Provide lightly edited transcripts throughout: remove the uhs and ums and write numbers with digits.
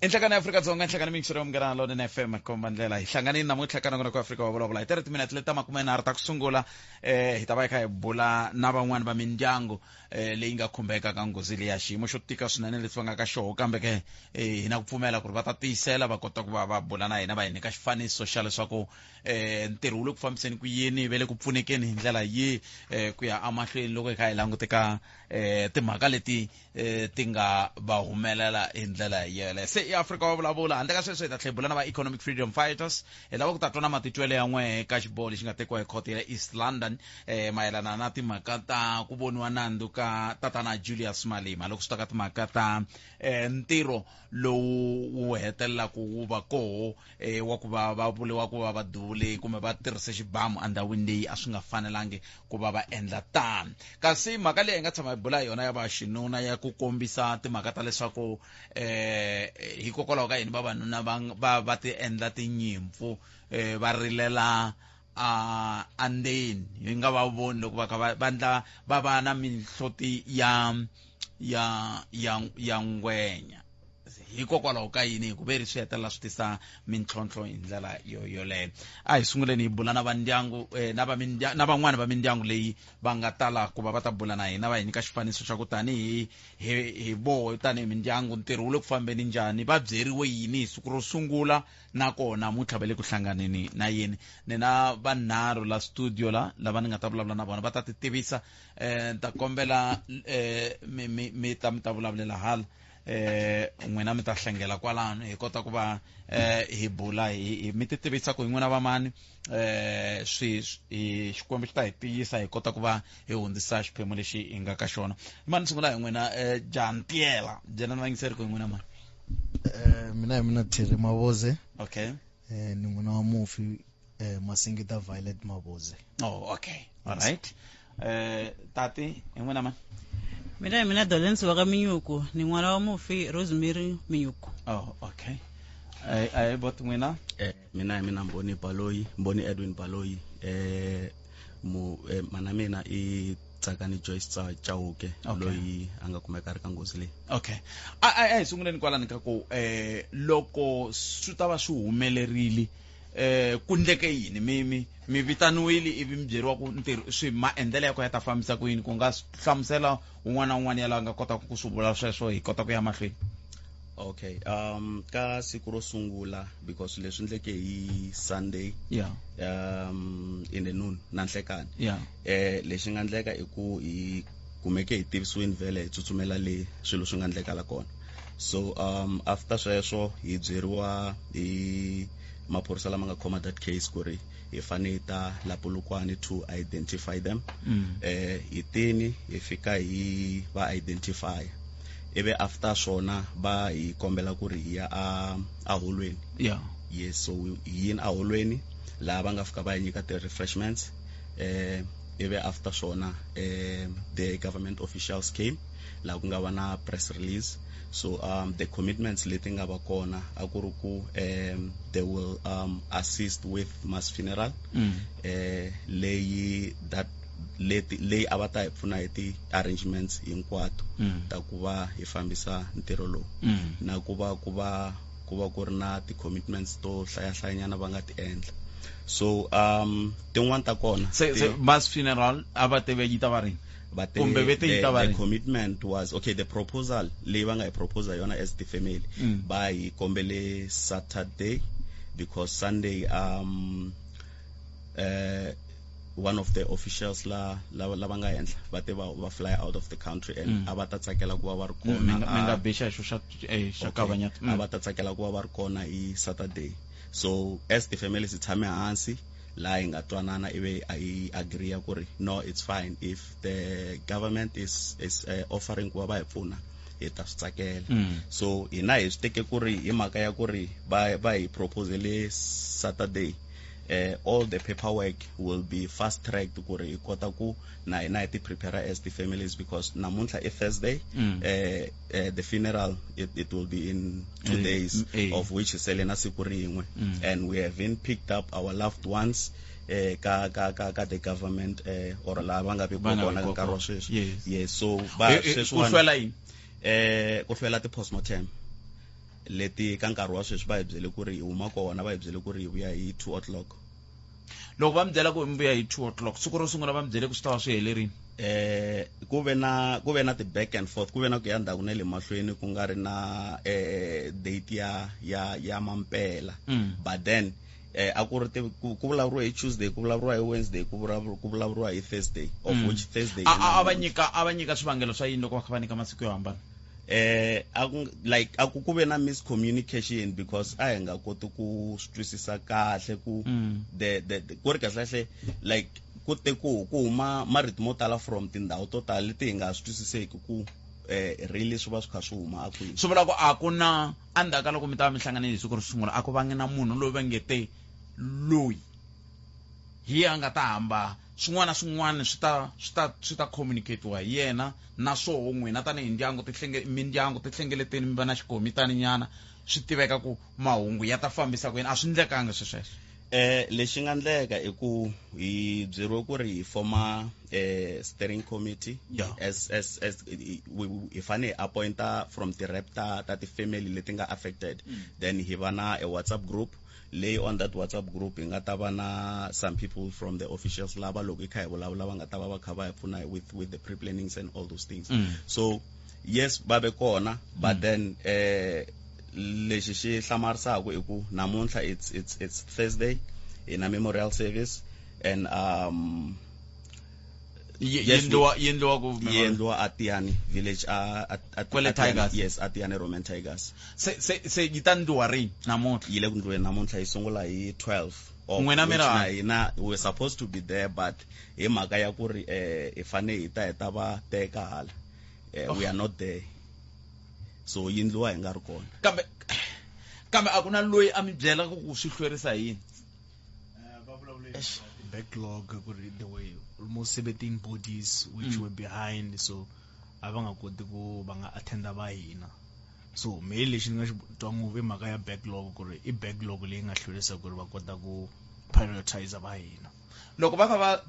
Enhlangano ya Afrika Dzonga enhlangano mixero mngana lo na FM komba ndlela hi hlanganini namuntlha kana ku Afrika wa vulavula hi 30 minutes leta makume nharhu ta ku sungula hi ta va hi bula na van'wani va mindyangu leyi nga khumbeka ka nghozi leyi ya xiyimo xo tika swinene leswi va nga ka xoho kambe ke hi na ku pfumela ku ri va ta tiyisela va kota ku va bula na hina va hi nyika xifaniso xa leswaku ntirho wu le ku fambiseni ku yini ve le ku pfunekeni hi ndlela yihi ku ya amahlweni loko hi kha hi languteka timhaka leti ti nga va humelela hi ndlela yele se Afrika wa vulavula handle ka sweswo hi ta tlhebula na va economic freedom fighters hi lava ku ta twa na matitwelo ya n'we ka xiboho lexi nga tekiwa hi court ya East London mayelana na timhaka ta ku voniwa nandzu ka tatana Julius Malema loko swi ta ka timhaka ta ntirho lowu wu hetelelaku wu va koho wa ku va va vuliwa ku va va duvule kumbe va tirhise xibamu andhawini leyi a swi nga fanelangi ku va va endla tano kasi mhaka leyi hi nga tshama hi bula yona ya va xinuna ya ku kombisa timhaka ta leswaku hikokwalaho ka yini vavanuna va ti endla tinyimpfu va rilela andeni hi nga va voni loko va kha va va na mihloti ya ngwenya hikokwalaho ka yini ku veri swi hetelela swi tisa mintlhontlho hi ndlela yoleyo a hi sunguleni hi bula na vandyangu na van'wani va mindyangu leyi va nga tala ku va va ta bula na hina va hi nyika xifaniso xa ku tanihi hi boho tanihi mindyangu ntirho wu le ku fambeni njhani va byeriwe yini hi siku ro sungula nakona mutlha va le ku hlanganeni na yini ni na vanharhu la studio lava ni nga ta vulavula na vona va ta ti tivisa ta kombela mi ta vulavulela hala n'wina mi ta hlengela kwalano hi kota ku va hi bula mi ti tivisa ku hi n'wina va mani xikwembu xi ta hi tiyisa hi kota ku va hi hundzisa xiphemu lexi hi nga ka xona mani sungula hi n'wina Jantiela jena na yingiseri ku hi n'wina mani mina hi mina Thierry Maboze okay ni n'wina wa mufi Masingita Violet Maboze. Oh okay all right tati hi n'wina mani mina Dolens wa ka Minyuku ni n'wana wa mufi Rosemary Minyuku. Oh okay ai bot n'wina mina Mboni Edwin Baloyi mana mina I Tsakani Joyce Chauke loyi anga kumeka ri ka nghozi leyi. Okay ai sunguleni kwalani ka ku loko swi ta va swi humelerile ku ndleke yini mi vitaniwile ivi mi byeriwa ku ntirho swi maendlelo ya ku ya ta fambisa ku yini ku nga hlamusela un'wana na un'wana yala nga kota ku swi vula sweswo hi kota ku ya mahlweni. Okay ka siku ro sungula because leswi ndleke hi Sunday yeah in the noon na nhlekani yeah lexi nga ndleka I ku hi kumeke hi tivisiwini vele hi tsutsumela le swilo swi nga ndleka la kona so after sweswo hi byeriwa hi maphorisa lama nga khoma that case ku ri hi fane ta la Polokwane to identify them hi tini hi fika hi va identify ebe after swona ba hi kombela ku ri hi ya a holweni yeah yes so hi in a holweni la va nga fika va nyika the refreshments ebe after swona the government officials came la ku nga va na press release so the commitments leti nga va kona a ku ri ku they will assist with mass funeral leyi a va ta hi pfuna hi ti arrangements hinkwato ta ku va hi fambisa ntirho lowu na ku va ku ri na ti commitments to hlayanyana va nga ti endla so tin'wana ta kona mass funeral a va teve yi ta va rini kumbe vete yi ta va the rini commitment was okay the proposal leyi va nga hi propose yona as the family ba hi kombele Saturday because Sunday one of the officials lava nga endla va te va fly out of the country and a va ta tsakela ku va va ri kona mi nga bixa xo xa kavanyata a va ta tsakela ku va va ri kona hi Saturday so as the family si tshame hansi la hi nga twanana ive I agree ku ri no it's fine if the government is offering ku va hi pfuna hi ta swi tsakela so hina hi swi teke ku ri hi mhaka ya ku ri va hi proposele Saturday all the paperwork will be fast tracked ku ri hi kota ku na hina hi ti prepare as the families because namuntlha I Thursday the funeral it will be in 2 days of which is selena siku rin'we and we have been picked up our loved ones ka the government or la va nga be kona ka nkarhi wa sweswi yes so ba sweswi ku hlwela yini ku hlwela ti postmortem leti ka nkarhi wa sweswi va hi byele ku ri hi huma kona va hi byele ku ri hi vuya hi 2 o'clock. loko va mi byela ku mi vuya hi 2 o'clock siku ro sungula va mi byele ku swi ta va swi helerini ku ve na ti back and forth, ku ve na ku ya ndzhaku na le mahlweni ku nga ri na date ya mampela. But then a ku ri ku vulavuriwa hi Tuesday, ku vulavuriwa hi Wednesday, ku vulavuriwa hi Thursday, of which Thursday a va nyika swivangelo swa yini loko va kha va nyika masiku yo hambana? Ku ve na miscommunication because a hi nga koti ku swi twisisa kahle ku ku ri kahlekahle like ku te ku huma marito mo tala from tindhawu to tala leti hi nga swi twisiseki ku really swi va swi kha swi huma a kwini. swi vula ku a ku na endzhaku ka loko mi ta va mi hlanganile hi siku ro sungula a ku vangi na munhu loyi va nge te loyi hi a nga ta hamba swin'wana na swin'wana swi ta communicatiwa hi yena na swoho n'wina tanihi mindyangu ti hlengeleteni mi va na xikomitani nyana swi tiveka ku mahungu ya ta fambisa ku yini a swi ndlekanga swesweswo? Lexi nga ndleka i ku hi byeriwe ku ri hi forma steering committee. Yeah. as hi fane hi appointa from the rep ta ti family leti nga affected. Then hi va na a WhatsApp group leyi on that WhatsApp group hi nga ta va na some people from the officials lava loko hi kha hi vulavula va nga ta va kha va hi pfuna with the pre-plannings and all those things. So yes va ve kona, but then lexi xi hlamarisaka i ku namuntlha it's Thursday in a memorial service and yendliwa at Tiyani village Kwele Tigers. Yes, at Tiyani Roman Tigers. se yi ta ndliwa rini namuntlha? Yi le ku ndliweni namuntlha yi sungula hi 12 of N'wina mi ra- which na we're supposed to be there, but hi mhaka ya ku ri hi fane hi ta va teka hala we are not there, so yi ndliwa hi nga ri kona. kambe a ku na loyi a mi byela ku swi hlwerisa hi yini? Backlog, the way almost 17 bodies which were behind, so a va nga koti ku va nga attenda va hina. So me lexi ni nga xi twa ngopfu i mhaka ya backlog, ku ri i backlog leyi nga hlwerisa ku ri va kota ku prioritize va hina. loko va kha va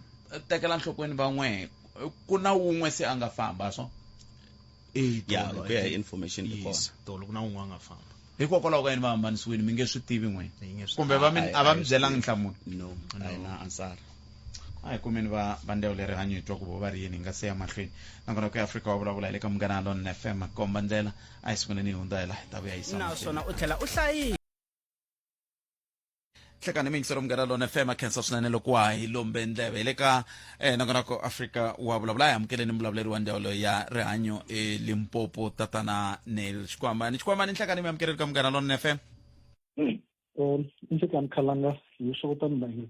tekela nhlokweni van'we ku na wun'we se a nga famba so Yeah, ku ya hi information i kona. Yes, tolo ku na un'we a nga famba. hikokwalaho ka yini va hambanisiwile mi nge swi tivi n'wina Hi nge swi- kumbe a va mi byelangi nhlamulo? No, a hi na answer. a hi kumeni va ndewu le rihanyo hi twa ku vo va ri yini hi nga se ya mahlweni nakona ku ya Afrika wa vulavula hi le ka Munghana Lonene FM komba ndlela a hi siku ni hundza hi la hi ta vuya hi naswona u tlhela u hlayile hlekani mingisero Munghana Lonene FM a khensa swinene loko wa hi lombe ndleve hi le ka nakona ku Afrika wa vulavula hi amukeleni muvulavuleri wa ndhawu ya rihanyo Limpopo tatana Nel Xikwambani hlekani mi amukeleni ka Munghana Lonene FM. ndzi ka Mkhalanga hi swo tani na hi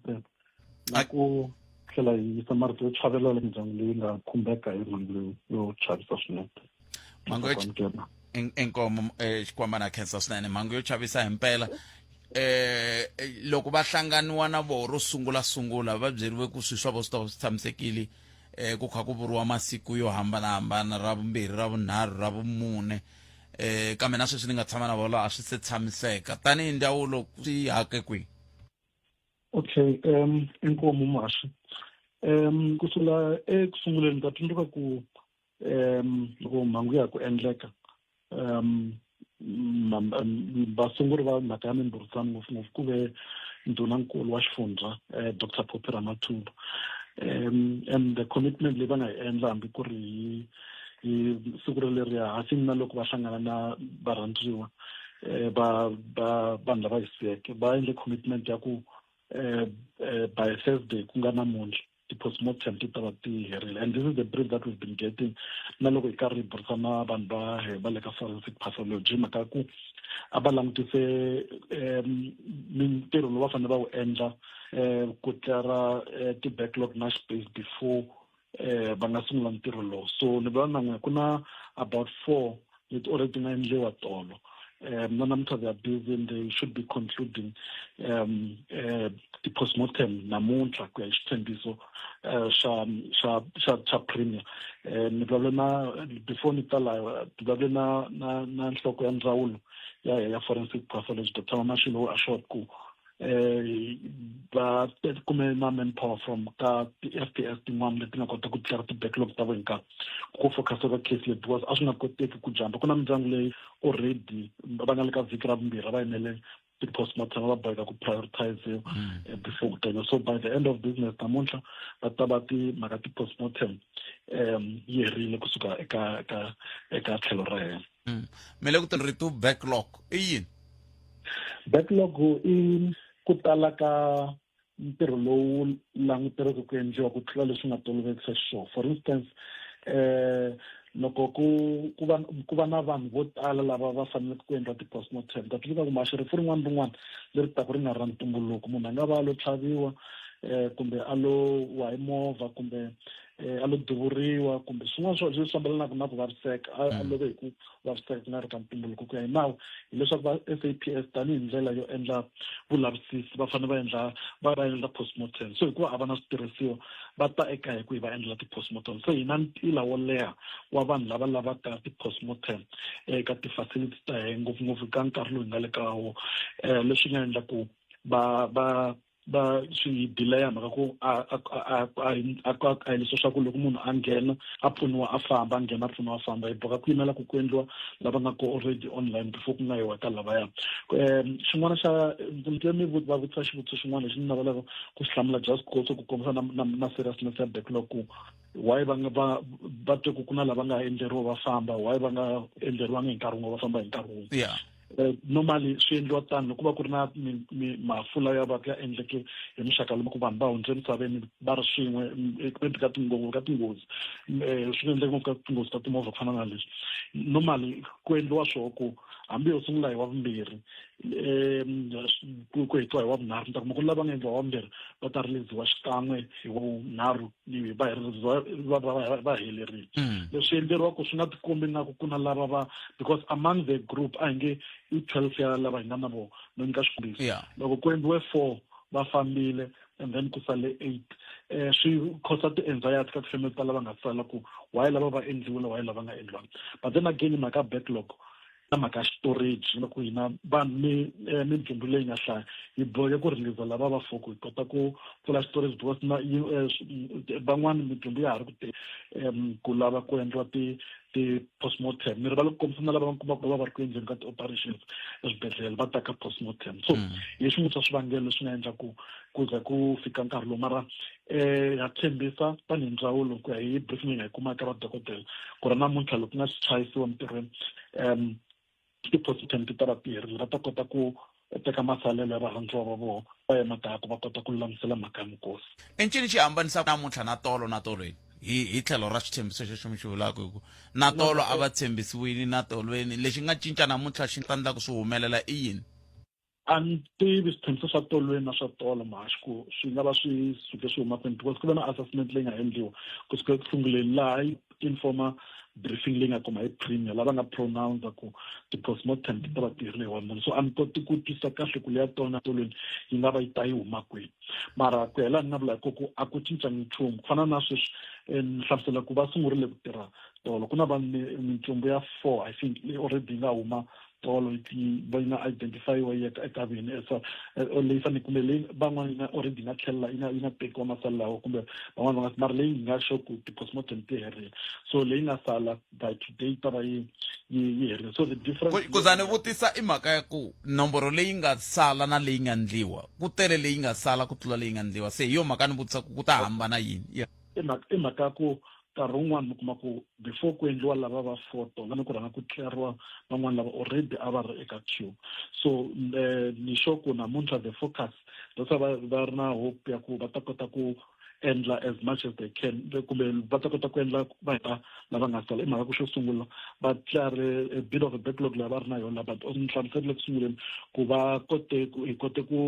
na ku tlhela hi yisa marito yo chavelela mindyangu leyi nga khumbeka hi mhangu leyi yo chavisa swinene. Mhangu yo enkomo Xikwambani a khensa swinene mhangu yo chavisa himpela. Loko va hlanganiwa na vo ro sungula va byeriwe ku swi swa vo swi ta swi tshamisekile ku kha ku vuriwa masiku yo hambanahambana ra vumbirhi ra vunharhu ra vumune kambe na sweswi ni nga tshama na vona a swi se tshamiseka tanihi ndzawulo swi hake kwihi? Okay, inkomo Mashi. Kusula ekusunguleni ta tsundzuka ku loko mhangu ya ku endleka vasunguri va mhaka ya mimbhurisano ngopfungopfu ku ve ndunankulu wa xifundza Dr. Phophi Ramathuba, and the commitment leyi va nga yi endla hambi ku ri hi siku leriya hasi na loko va hlangana na varhandziwa vanhu lava hi siyeke va endle commitment ya ku by Thursday ku nga namuntlha ti-postmortem ti ta va ti herile, and this is the brief that we've been getting na loko hi karhi hi burisana vanhu va le ka forensic pathology mhaka ku a va langutise mintirho lowu va fanele va wu endla ku tlera ti-backlog na space before va nga sungula ntirho lowu. So ni vona na ku na about 4 leti already nga endliwa tolo. Na namuntlha they are busy and they should be concluding the postmortem namuntlha ku ya hi xitshembiso xa premier. Ni vulavule na before ni ta laha ni vulavule na nhloko ya ndzawulo ya forensic pathology Dr. Mamashilo a short ku va kume na manpower from ka ti-FPS tin'wana leti nga kota ku tlera ti-backlog ta vona ku focus ka case leyi because a swi nga koteki ku jumpa ku na mindyangu leyi already va nga le ka vhiki ra vumbirhi va yimele ti-postmortem va boheka ku prioritize before ku tenya so by the end of business namuntlha va ta va timhaka ti-postmortem yi herile kusuka eka tlhelo ra yena mi le ku ri tu backlog i yini backlog i ku tala ka ntirho lowu languteriweke ku endliwa ku tlula leswi nga tolovekisa xiswona for instance loko ku va na vanhu vo tala lava va faneleke ku endla ti-postmortem ta tlika ku maxirifu rin'wana rin'wana leri taku ri nga ra ntumbuluko munhu a nga va a lo tlhaviwa kumbe a lo wa hi movha kumbe a lo duvuriwa kumbe swin'wana swo leswi fambelanaka na ku vaviseka a love hi ku vaviseka ku nga ri ka ntumbuluko ku ya hi nawu hileswaku va SAPS tanihi ndlela yo endla vulavisisi va fanele va endla postmortem so hikuva a va na switirhisiwa va ta eka hi ku hi va endlela ti-postmortem so hi na ntila wo leha wa vanhu lava lavaka ti-postmortem eka ti-facilities ta hina ngopfungopfu ka nkarhi lowu hi nga le ka wo leswi nga endla ku va swi delay mhaka ku a hi leswo swa ku loko munhu a nghena a pfuniwa a famba a nghena a pfuniwa a famba hi boka ku yimela ku endliwa lava nga ko already online before ku nga yiwa ka lavaya xin'wana xa mi va vutisa xivutiso xin'wana lexi ni navelaka ku xi hlamula just ku kombisa na seriousness ya backlog ku why va twe ku na lava nga endleriwa va famba why va nga endleriwangi hi nkarhi wun'we va famba hi nkarhi wun'we normally swi endliwa tani loko va ku ri na mafula ya va ya endleke hi muxaka lomu ku vanhu va hundze emisaveni va ri swin'we ka tinghozi swi endleke ngopfu ka tinghozi ta timovha ku fana na leswi normally ku endliwa swoho ku hambi yo sungula hi wa vumbirhi ku hetiwa hi wa vunharhu ni ta kuma ku lava nga endliwa wa vumbirhi va ta riliziwa xikan'we hi wavunharhu va helerile leswi endleriwa ku swi nga tikombi ingaku ku na lava because among the group a hi nge i 12 ya lava hi nga na vona no nyika xikombiso loko ku endliwe 4 va fambile and then ku sale 8 swi causa ti-anxiety ka tifamily ta lava nga sala ku why lava va endliwile why lava nga endliwanga but then again mhaka backlog na mhaka storage loko hina vanhu mindzumbu leyi nga hlaya hi boheke ku release lava va foko hi kota ku pfula storage because van'wani mindzumbu ya ha ri ku lava ku endliwa ti-postmortem mi ri va le ku kombisa na lava va kumaka va ri ku endleni ka ti-operations eswibedhlele va taka postmortem so hi swin'we swa swivangelo leswi nga endla ku za ku fika nkarhi lowu mara ha tshembisa tanihi ndzawulo ku ya hi briefing leyi hi kumaka va dokodela ku ri namuntlha loko ku nga swi chayisiwa mintirhweni ti-postmortem ti ta va tirhile va ta kota ku teka masalelo ya varhandziwa va vona va ya makaya ku va kota ku lulamisela mhaka ya minkosi encini xi hambanisa namuntlha na tolo na tolweni hi tlhelo ra switshembiso xexo mi xi vulaka hi ku na tolo a va tshembisiwile na tolweni lexi nga cinca namuntlha xi endlaku swi humelela i yini a ni tivi switshembiso swa tolweni na swa tolo mahaxi ku swi nga va swi suke swi huma kwini because ku ve na assessment leyi nga endliwa kusuka eku sunguleni laha yi informa briefing leyi nga kuma hi premier lava nga pronounce ku ti-postmortem ti ta va tirhile hi wa munhu so a ni koti ku twisisa kahle ku leya tona tolweni yi nga va yi ta yi huma kwini mara ku hela ni nga vula ku a ku cincangi nchumu ku fana na sweswi ni hlamusela ku va sungurile ku tirha tolo ku na mintsumbu ya 4 I think already yi nga huma tolo va yi nga identifyiwa eka vini leyi fanele kumbe leyi van'wana yi nga already nga tlhelela yi nga tekiwa masala lawa kumbe van'wana va nga mara leyi yi nga sure ku ti-postmortem ti herile so leyi nga sala by today ta va yi herile so the difference ku za ni vutisa i mhaka ya ku nomboro leyi nga sala na leyi nga ndliwa ku tele leyi nga sala ku tlula leyi nga ndliwa se hi yo mhaka ni vutisa ku ta hambana yini i mhaka ku nkarhi wun'wana mi kuma ku before ku endliwa lava va photo lani ku rhanga ku tleriwa van'wana lava already a va ri eka queue so ni sure ku namuntlha the focus that's va ri na hope ya ku va ta kota ku endla as much as they can kumbe va ta kota ku endla va heta lava nga sala i mhaka ku xo sungula va tlare a bit of a backlog lava ri na yona but ni hlamuserile ku sunguleni ku hi kote ku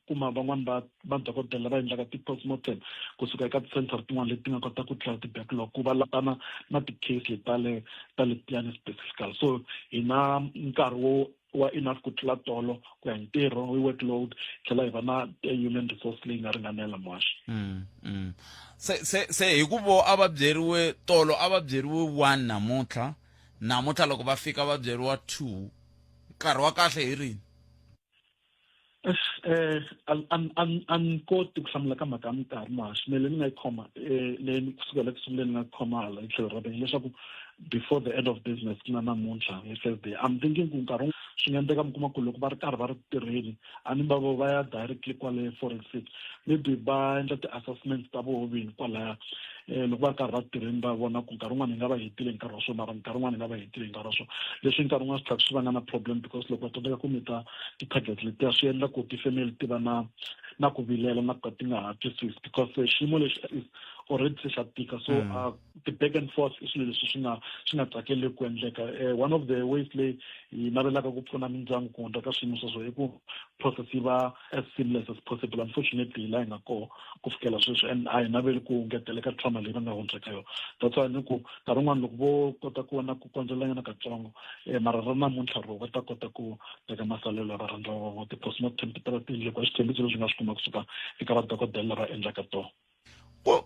kuma van'wana va dokodela va endlaka ti-postmortem kusuka eka ti-center tin'wana leti nga kota ku tlhela ti-backlog ku va latana na ti-case leti ta le tiyani specifical so hi na nkarhi wa enough ku tlula tolo ku ya hi ntirho wi workload tlhela hi va na human resource leyi nga ringanela mwaxi se hi ku vo a va byeriwe tolo a va byeriwe 1 namuntlha loko va fika va byeriwa 2 nkarhi wa kahle hi rini anikoti ku hlamula ka mhaka ya minkarhi mahaxi mele ni nga yi khoma leyi kusukela kusunguleni nga khoma hala hi tlhelo ra benge leswaku before the end of business ku na namuntlha hi Thursday I'm thinking ku nkarhi swi nga endleka mi kuma ku loko va ri karhi va ri tirheni a ni va ya directly kwale forex maybe va endla ti-assessments ta voho vini kwalaya loko va ri karhi va tirheni va vona ku nkarhi wun'wana hi nga va hetile hi nkarhi wa swona mara nkarhi wun'wana hi nga va hetile hi nkarhi wa swona leswi nkarhi wun'wana swi tlhaka swi va nga na problem because loko va tsandzeka ku mita ti-target letiya swi endla ku tifamily ti va na ku vilela na ku ka ti nga ha twisisi because xiyimo lexi is already se xa tika so ti-back and forth i swilo leswi swi nga tsakeli ku endleka one of the ways leyi hi navelaka ku pfuna mindyangu ku hundza ka swiyimo sweswo i ku process yi va as seamless as possible unfortunately hi laha hi nga koho ku fikela sweswo and a hi naveli ku ngeteleka trauma leyi va nga hundza ka yona that's why ni ku nkarhi wun'wana loko vo kota ku vona ku kondzelanyana katsongo mara ra namuntlha ro va ta kota ku teka masalelo ya varhandziwa va vo ti-postmortem ti ta va ti endlekwa xitembiso leswi nga swi kuma kusuka eka vadokodela lava endlaka tona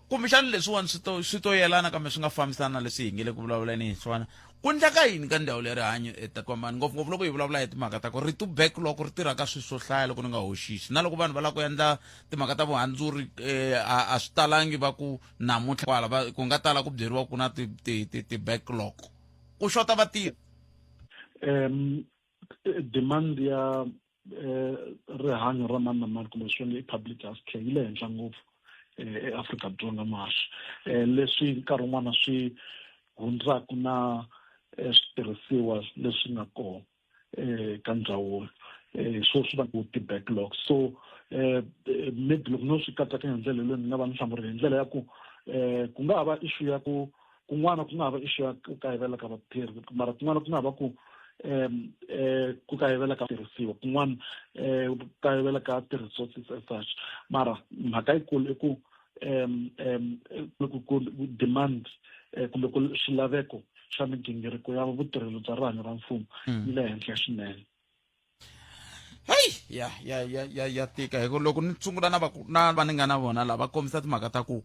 kumbexana leswiwani swi to yelana kambe swi nga fambisana na leswi hi nge le ku vulavuleni hi swona ku endleka yini ka ndhawu le rihanyo etakwambani ngopfungopfu loko hi vulavula hi timhaka ta ku ri tu backlog ri tirha ka swilo swo hlaya loko ni nga hoxisi na loko vanhu va lava ku endla timhaka ta vuhandzuri a swi talangi va ku namuntlha kwala ku nga tala ku byeriwa ku na ti-backlog ku xota vatirhi demand ya rihanyo ra mani na mani kumbe swona i public health care yi le henhla ngopfu eAfrika-Dzonga mahaxi leswi nkarhi wun'wana swi hundzaka na switirhisiwa leswi nga kona ka ndzawulo swo swi va ku ti-backlog so maybe loko no swi katsaka hi ndlela leyi ni nga va ni hlamuri hi ndlela ya ku ku nga ha va issue ya ku kun'wana ku nga ha va issue ya ku kayivela ka vatirhi mara kun'wana ku nga ha va ku ku kayivela ka tirhisiwa kun'wana ku kayivela ka ti-resources as such mara mhaka yikulu i ku ku demand kumbe ku xilaveko xa migingiriko ya vutirheli bya rihanyo ra mfumo yi le henhla swinene ya tika hi ku loko ni sungula na va ni nga na vona lava kombisa timhaka ta ku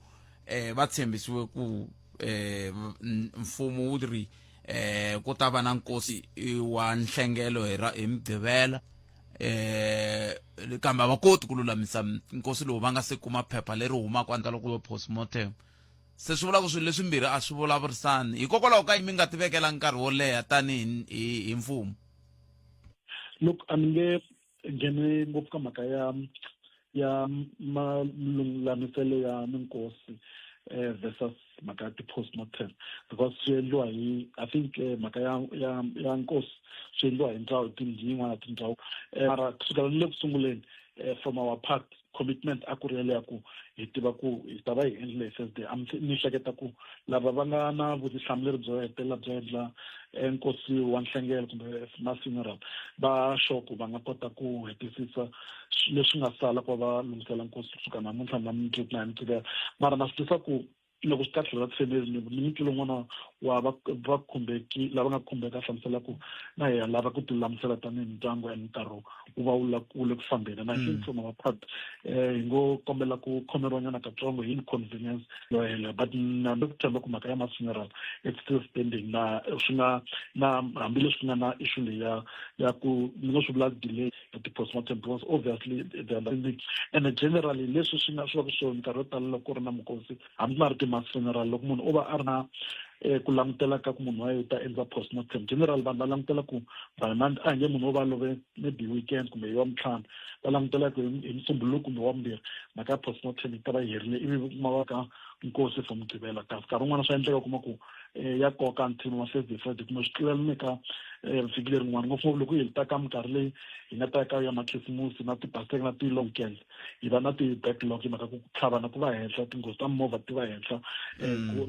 va tshembisiwe ku mfumo wu ri ku ta va na nkosi wa nhlengelo hi Mugqivela kambe a va koti ku lulamisa nkosi lowu va nga se kuma phepha leri humaka andla loko yo postmortem se swi vula ku swilo leswimbirhi a swi vulavurisani hikokwalaho ka mi nga ti vekela nkarhi wo leha tanihi mfumo look a ni nge nghene ngopfu ka mhaka ya malulamiselo ya minkosi versus mhaka ya ti-postmortem because swi endliwa hi I think mhaka ya nkosi swi endliwa hi ndhawu yin'wana ya tindhawu mara kusukela ni le ku sunguleni from our part commitment a ku ri yaleya ku hi tiva ku hi ta va hi endlile hi Thursday ni hleketa ku lava va nga na vutihlamuleri byo hetelela byo endla nkosi wa nhlengelo kumbe mass funeral va sure ku va nga kota ku hetisisa leswi nga sala ku va lunghisela nkosi kusuka namuntlha na mundzuku na hi Mugqivela mara na swi tisa ku loko swi ka tlhelo ra tifemeli ni mitilo n'wana wa va khumbeki lava nga khumbeka hlamusela ku na hi lava ku ti lulamisela tanihi mindyangu and nkarhi wu va wu le ku fambeni na think from our part hi ngo kombela ku khomeriwa nyana katsongo hi inconvenience yo hela but na ku tshemba ku mhaka ya mass funeral it's still standing na swi nga na hambileswi ku nga na issue leyi ya ku ni ngo swi vula delay ya ti-postmortem because obviously they are and generally leswi swi va ku swona nkarhi wo tala loko ku ri na mukosi hambi ma ri mass funeral loko munhu o va a ri na ku langutela ka ku munhu wa yena ta endla postmortem general vanhu va langutela ku a nge munhu wo va love maybe weekend kumbe hi Wavuntlhanu va langutela ku hi Musumbhuluku kumbe Wavumbirhi mhaka ya postmortem yi ta va yi herile ivi kuma va ka nkosi for Mugqivela kasi nkarhi wun'wana swa endleka kuma ku ya koka until ma Thursday Friday kumbe swi tlula ni ka vhiki lerin'wana ngopfungopfu loko hi helita ka minkarhi leyi hi nga ta ka ya makhisimusi na ti-Paseka na ti-long weekend hi va na ti-backlog hi mhaka ku tlhavana ku va henhla tinghozi ta movha ti va henhla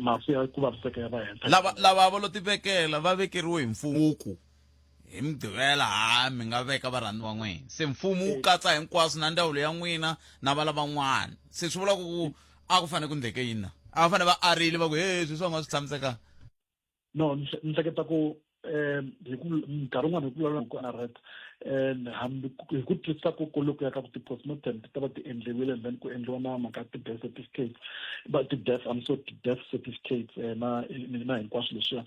mafu ya ku vaviseka ya va henhla lava va lo ti vekela va vekeriwe hi mfumo hi Mugqivela mi nga veka varhandziwa n'wina se mfumo wu katsa hinkwaswo na ndhawu ya n'wina na vala van'wana se swi vula ku a ku fanele ku ndleke yini a va fanele va arile va ku swi swa nga swi tshamiseka no ni hleketa ku hi ku nkarhi wun'wana hi ku vulavula ku anarheta hambi hi ku twisisa ku loko ya ka ku ti-postmortem ti ta va ti endliwile and then ku endliwa na mhaka ti-death certificates ti-death certificates na hinkwaswo leswiya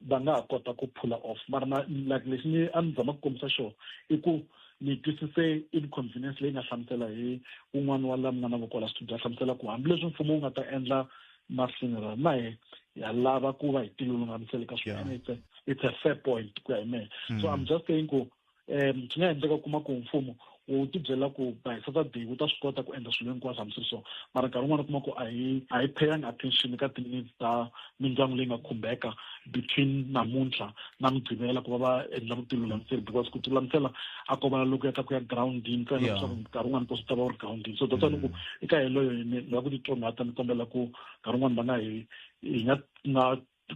va nga ha kota ku pull off mara like lexi a ni zama ku kombisa xona i ku ni twisise inconvenience leyi nga hlamusela hi un'wana wa lava nga na vokola studio a hlamusela ku hambileswi mfumo wu nga ta endla ma-funeral na hi ya lava ku va hi tilulungamisele ka swona. It's a fair point ku ya hi mehe. So I'm just saying ku swi nga endleka kuma ku mfumo wu tibyela ku by Saturday wu ta swi kota ku endla swilo hinkwaswo hambi so mara nkarhi wun'wana kuma ku a hi paying attention ka ti-needs ta mindyangu leyi nga khumbeka between namuntlha na mugqivela ku va va endla vutilulamiseli because ku tilulamisela a ko va loko ya ta ku ya groundini ntsena leswaku nkarhi wun'wana ko swi ta va ri groundini. So that's loko eka hi loyo ni va ku titsongahata ni kombela ku nkarhi wun'wana va nga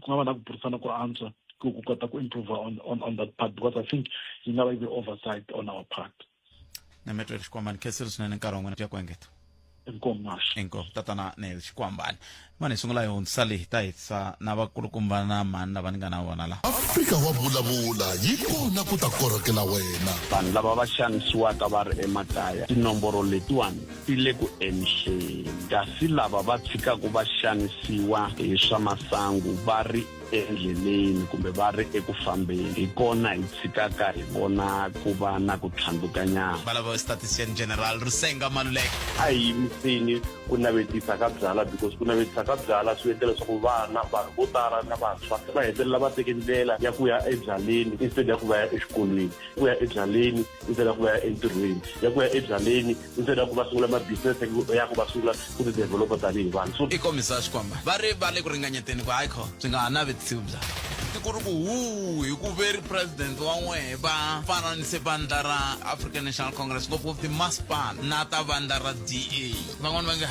ku nga va na ku burisana ku antswa ku kota ku improve on that part because I think yi nga va yi oversight on our part. Nemetwe xikwambani khesiri swinene nkarhi wa n'wina ya ku engeta. Inko tatana ne xikwambani mani sungula hi hundzisa lehi ta hitisa na vakulukumba na mani lava ni nga na vona la Afrika wa vulavula yi kona ku ta korhokela wena. Vanhu lava va xanisiwaka va ri emakaya tinomboro letiwani ti le ku ehleni kasi lava va tshikaku va xanisiwa hi swa masangu va ri endleleni kumbe va ri eku fambeni hi kona hi tshikaka hi vona ku va na ku tlhandlukanyana. valava statistician general Rusenga Maluleke a hi yimiseni ku navetisa ka byala because ku navetisa ka byala swi endla leswaku vana vanhu vo tala na vantshwa va hetelela va teke ndlela ya ku ya ebyaleni instead ya ku va ya exikolweni ku ya ebyaleni instead ya ku va ya entirhweni ya ku ya ebyaleni instead ya ku va sungula ma-business ya ku va sungula ku ti developa tanihi vanhu. So i komisa xikwamba va ri va le ku ringanyeteni ku hayi kho swi nga ha navetisiwi bya ku ri ku hi ku veri president wa n'wehe va fananise vandla ra African National Congress ngopfungopfu timasipala na ta vandla ra DA van'wana va nge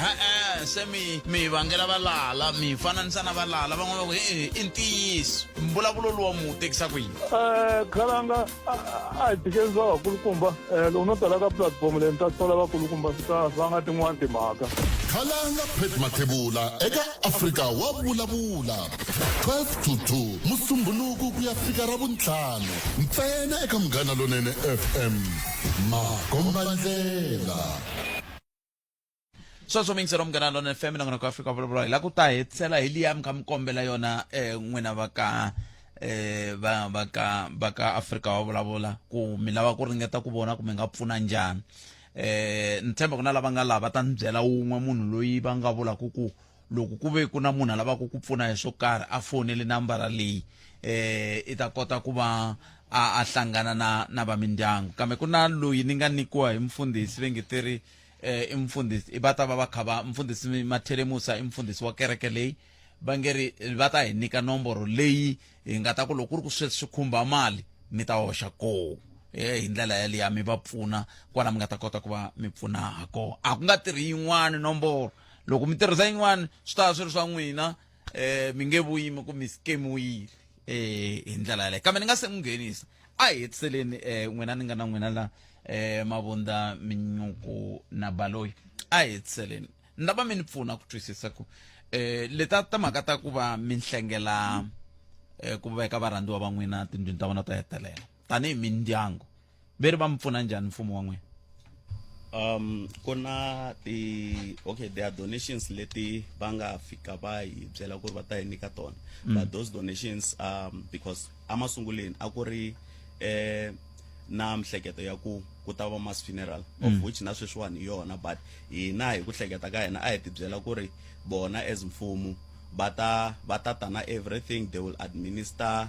se mi vangela valala mi fananisa na valala van'wana va ku i ntiyiso mbulavulo luwa mu tekisa ku yini. Khalanga a hi tikeriwa vakulukumba loko no tala ka platform leyi ni ta sola vakulukumba va nga tin'wani timhaka. Khalanga Pet Mathebula eka Afrika wa vulavula 12 to 2 musumbhunuku ku ya fika ra vuntlhanu ntsena eka Munghana Lonene FM makombandlela. Sweswo mingisero Munghana Lonene FM na ngona ku Afrika vulavula la ku ta hetsela hi liya mi kha mi kombela yona n'wina va ka Afrika wa vulavula ku mi lava ku ringeta ku vona ku mi nga pfuna njhani. Ni tshemba ku na lava nga lava ta ni byela wun'we munhu loyi va nga vulaku ku loko ku ve ku na munhu a lavaka ku pfuna hi swo karhi a fonele nambara leyi i ta kota ku va a hlangana na va mindyangu kambe ku na loyi ni nga nikiwa hi mfundhisi ve ngeteri i mfundhisi i va ta va kha va mfundhisi Mathelemusa i mfundhisi wa kereke leyi va ngeri va ta hi nyika nomboro leyi hi nga ta ku loko ku ri ku swi khumba mali mi ta hoxa koho hi ndlela yaliya mi va pfuna kwana mi nga ta kota ku va mi pfuna ha koho a ku nga tirhi yin'wani nomboro loko mi tirhisa yin'wani swi ta swi ri swa n'wina mi nge vuyimi ku mi skemiwile hi ndlela yaleyo kambe ni nga se n'wi nghenisa a hi hetiseleni n'wina ni nga na n'wina la Mavunda Minyuku na Baloyi a hi hetiseleni ni lava mi ni pfuna ku twisisa ku leta ta mhaka ta ku va mi hlengela ku veka varhandziwa va n'wina tindlwini ta vona to hetelela tanihi mindyangu ve ri va mi pfuna njhani mfumo wa n'wina. Kuna there are donations leti va nga fika va hi byela ku ri va ta hi nyika tona but those donations because amasunguleni a ku ri na mihleketo ya ku ta va mass funeral of which na sweswiwani yona but hina hi ku hleketa ka hina a hi ti byela ku ri bona as mfumo va ta na everything they will administer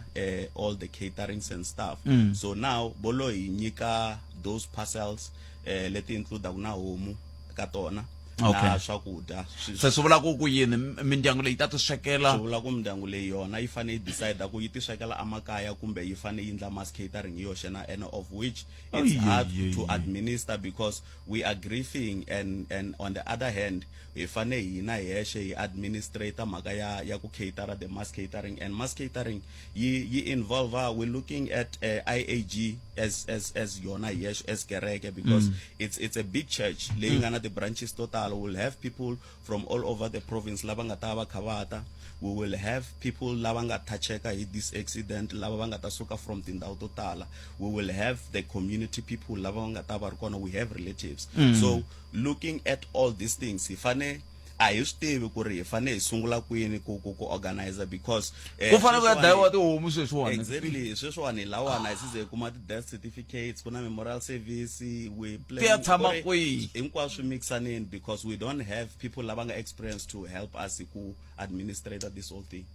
all the caterings and stuff so now bolo hi nyika those parcels leti include na homu ka tona na swakudya swi vula ku yini mindyangu leyi ta ti swekela swi vula ku mindyangu leyi yona yi fane yi decide ku yi ti swekela amakaya kumbe yi fane yi ndla mass catering hi yoxe na and of which it's hard to administer because we are grieving and on the other hand hi fane hina hexe hi administrator mhaka ya ku catera the mass catering and mass catering yi involve we're looking at IAG as yona hexe as kereke because it's a big church leyi nga na the branches total. We'll have people from all over the province lava nga ta va khavata. We will have people lava nga toucheka hi this accident lava nga ta suka from tindhawu to tala. We will have the community people lava nga ta va ri kona. We have relatives. So looking at all these things ifane a hi swi tivi ku ri hi fanele hi sungula kwini ku organizer because ku fanele ku ya dlayiwa tihomu sweswiwani exactly sweswiwani lawana hi size hi kuma ti-death certificates ku na memorial service we ti ya tshama kwihi hinkwaswo swi mixanini because we don't have people lava nga experienced to help us ku administrate this whole thing.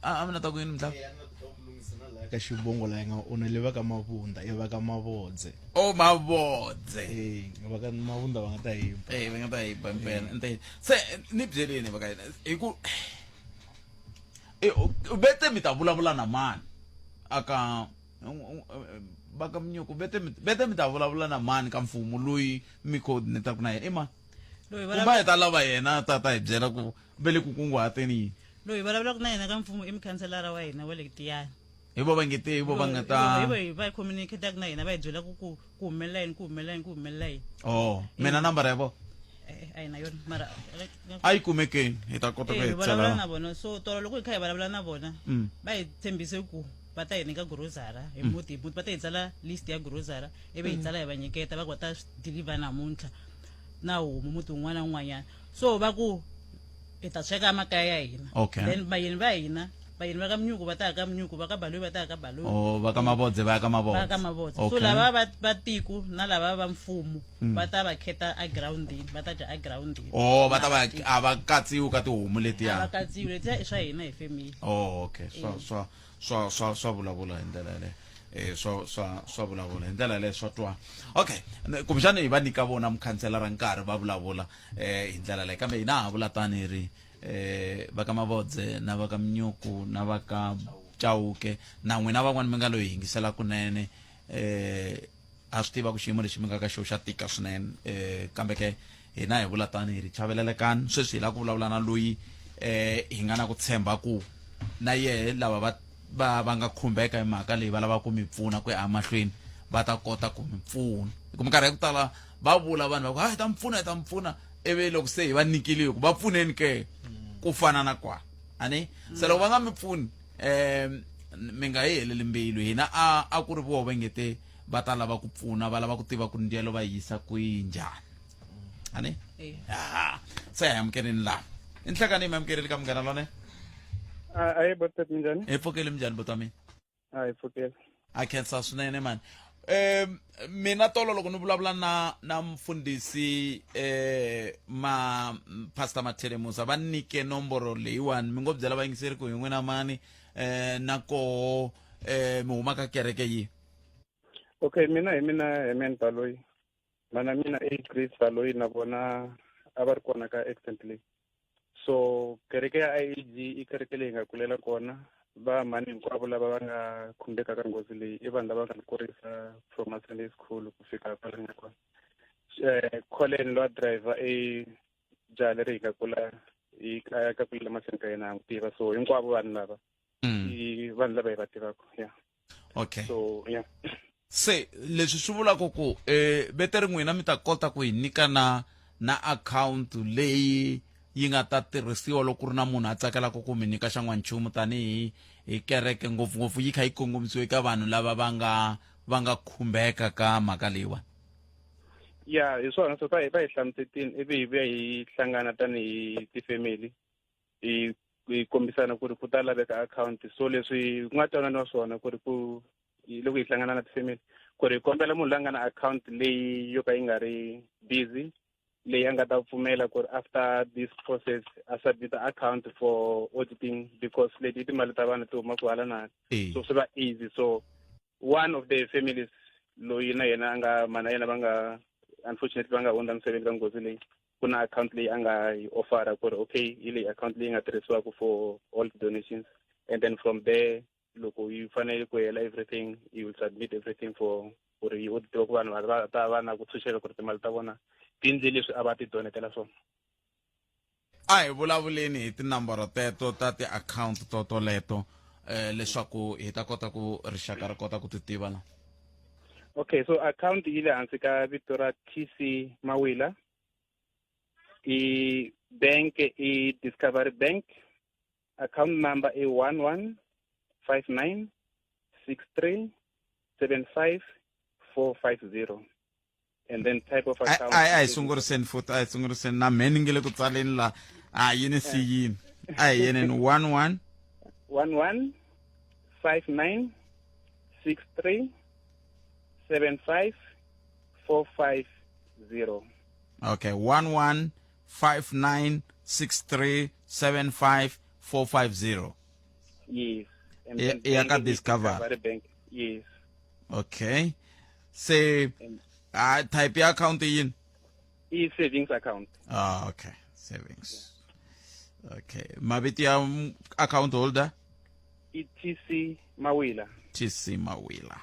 a mina ta ku yini mhlaka ka xibongo la hi nga onele va ka mavunda i va ka mavodze mavodze va ka mavunda va nga ta yiba va nga ta yiba mpela se ni byeleni va ka hi ku bete mi ta vulavula na mani aka va ka Mnyuku bete mi ta vulavula na mani ka mfumo loyi mi coordinate-aku na yena i mani kumba hi ta lava yena ta hi byela ku vele ku kunguhateni yini loyi vulavulaka na yena ka mfumo i mukhanselara wa hina wa le Tiyani hi vo va ngete hi vo va nga ta hi va communicate na hina va hi byela ku humelela yini mina nambara ya vo a hi na yona mara a yi kumekeni hi ta kota ku hi vulavula na vona so tolo loko hi kha hi vulavula na vona va hi tshembise ku va ta hi nyika grocery hi muti va ta hi tsala list ya grocery ivi hi tsala hi va nyiketa va ku va ta deliver namuntlha na homu muti wun'wana na wun'wanyana so va ku hi ta sweka makaya ya hina then vayeni va hina vayeni va ka Mnyuku va ta ka Mnyuku va ka Baloyi va ta ka Baloyi va ka Mavodze va ka Mavodze so lava va tiko na lava va mfumo va ta va kheta a groundini va ta dya a groundini va ta va a va katsiwi ka tihomu letiya va katsiwi letiya i swa hina hi family okay swa vulavula hi ndlela yaleyo swa vulavula hi ndlela yaleyo swa twa okay kumbexana hi va nyika vona mukhanselara nkarhi va vulavula hi ndlela leyo kambe hina ha vula tani hi ri va ka Mavodze na va ka Mnyuku na va ka Chauke na n'wina van'wani mi nga lo yingisela kunene ha swi tiva ku xiyimo lexi mi nga ka xo xa tika swinene kambe ke hina hi vula tani hi ri chavelelekani sweswi hi lava ku vulavula na loyi hi nga na ku tshemba ku na yehe lava va nga khumbeka hi mhaka leyi va lava ku mi pfuna ku ya mahlweni va ta kota ku mi pfuna hi ku minkarhi ya ku tala va vula vanhu va ku hi ta mi pfuna ivi loko se hi va nikile ku va pfuneni ke ku fana na kwa ani se loko va nga mi pfuni mi nga yi heleli mbilu hina a ku ri vo va ngete va ta lava ku pfuna va lava ku tiva ku ndyelo va yisa kwihi njhani ani se hi amukeleni laha i nhlekani mi amukeleli ka Munghana Lonene a hi botet njhani hi pfukeli minjhani bota mina a hi pfukeli a khensa swinene mani mina tolo loko ni vulavula na mfundhisi pastor Mathelemusa va nike nomboro leyiwani mi ngo byela vayingiseri ku hi n'wina mani na koho mi huma ka kereke yihi okay mina hi men Baloyi mana mina Grace Baloyi na vona a va ri kona ka accidentally so kereke ya IAG i kereke leyi nga kulela kona va mani hinkwavo lava va nga khumbeka ka nghozi leyi i vanhu lava nga kurisa from Sunday school ku fika kwala nga kona Colin lowa driver jaha leri hi nga kula hi ka kulela mahlweni ka yena ha n'wi tiva so hinkwavo vanhu lava i vanhu lava hi va tivaka okay so se leswi swi vulaka ku betere n'wina mi ta kota ku hi nyika na account leyi yi nga ta tirhisiwa loko ku ri na munhu a tsakelaka ku mi nyika xan'wanchumu tanihi hi kereke ngopfungopfu yi kha yi kongomisiwe ka vanhu lava va nga khumbeka ka mhaka leyiwani hi swona so va hi hlamusetini ivi hi vuya hi hlangana tanihi tifamily hi kombisana ku ri ku ta laveka account so leswi ku nga twananiwa swona ku ri loko hi hlangana na tifamily ku ri hi kombela munhu loyi a nga na account leyi yo ka yi nga ri busy leyi a nga ta pfumela ku ri after this process a submit account for auditing because leti i timali ta vanhu ti humaka hala na so swi va easy so one of the families loyi na yena a nga mana yena va nga unfortunately va nga hundza miseveni ka nghozi leyi ku na account leyi a nga yi offera ku ri okay hi leyi account leyi nga tirhisiwaka for all the donations and then from there loko yi fanele ku hela everything you will submit everything for ku ri yi auditiwa ku vanhu va ta va na ku tshunxeka ku ri timali ta vona tindzi leswi a va ti donetela swona a hi vulavuleni hi tinambara teto ta ti-account toleto leswaku hi ta kota ku rixaka ri kota ku ti tiva na okay so account yi le hansi ka vito ra TC Mawila i bank i Discovery Bank account number i 11596375 450 and then type of account. Ai sunguriseni futhi ai sunguriseni na meni ngile ku tsaleni la yini si yini ai yini 11 59 63 75 450. Okay, 11596375 Yes. And Yeah, then yeah, got banking is Discover. Discovery Bank. Yes. Okay. Say type your account in. E-savings account. Ah, okay. Savings. Okay. Mabiti ya account holder? ETC Mawila. TC Mawila.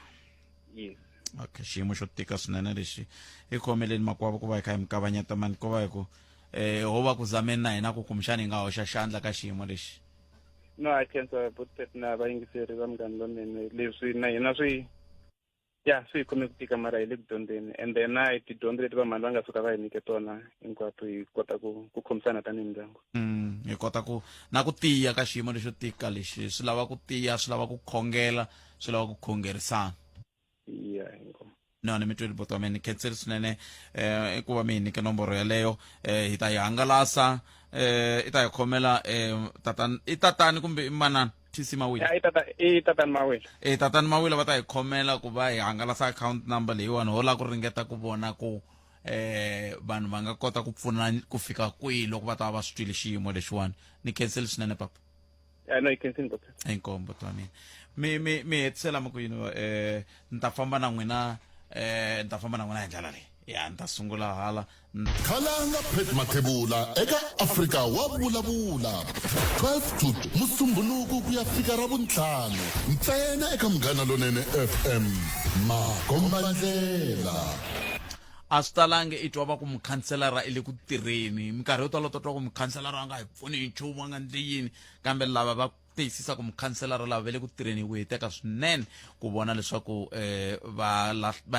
Yes. Okay, xiyimo xo tika swinene lexi i khomeleni makwavo ku va hi kha hi mi kavanyeta mani ko va hi ku ho va ku zameni na hina ku kumbexani hi nga hoxa xandla ka xiyimo lexi. No, I can't put that na vayingiseri va muganga lonene leswi na hina swi swi khome ku tika mara hi le ku dyondzeni and then na tidyondzo leti vanhu va nga suka va hi nyike tona hinkwato hi kota ku khomisana tanihi mindyangu. Hi kota ku na ku tiya ka xiyimo lexo tika lexi swi lava ku tiya swi lava ku khongela swi lava ku khongerisana. No, ni mi tweli boti wa mina ni khenseli swinene i ku va mi hi nyike nomboro yaleyo hi ta yi hangalasa i ta hi khomela i tatani kumbe i manana TC Mawila i tatani Mawila tatani Mawila va ta hi khomela ku va hi hangalasa account number leyiwani ho la ku ringeta ku vona ku vanhu va nga kota ku pfuna ku fika kwihi loko va ta va swi twile xiyimo lexiwani ni khenseli swinene papa. No, i khenseli boti. Inkombo boti wa mina mi hetisela maku yini ni ta famba na n'wina hi ndlela leyi ya ni ta sungula hala khalanga Pet Mathebula eka Afrika wa vulavula 12 to Musumbhunuku ku ya fika Ravuntlhanu ntsena eka Munghana Lonene FM Makombandlela. a swi talangi i twa va ku mukhanselara i le ku tirheni minkarhi yo tala to twa ku mukhanselara a nga hi pfuni hi nchumu a nga ndli yini kambe lava va tiyisisa ku mukhanselara lava va le ku tirheni wu hiteka swinene ku vona leswaku va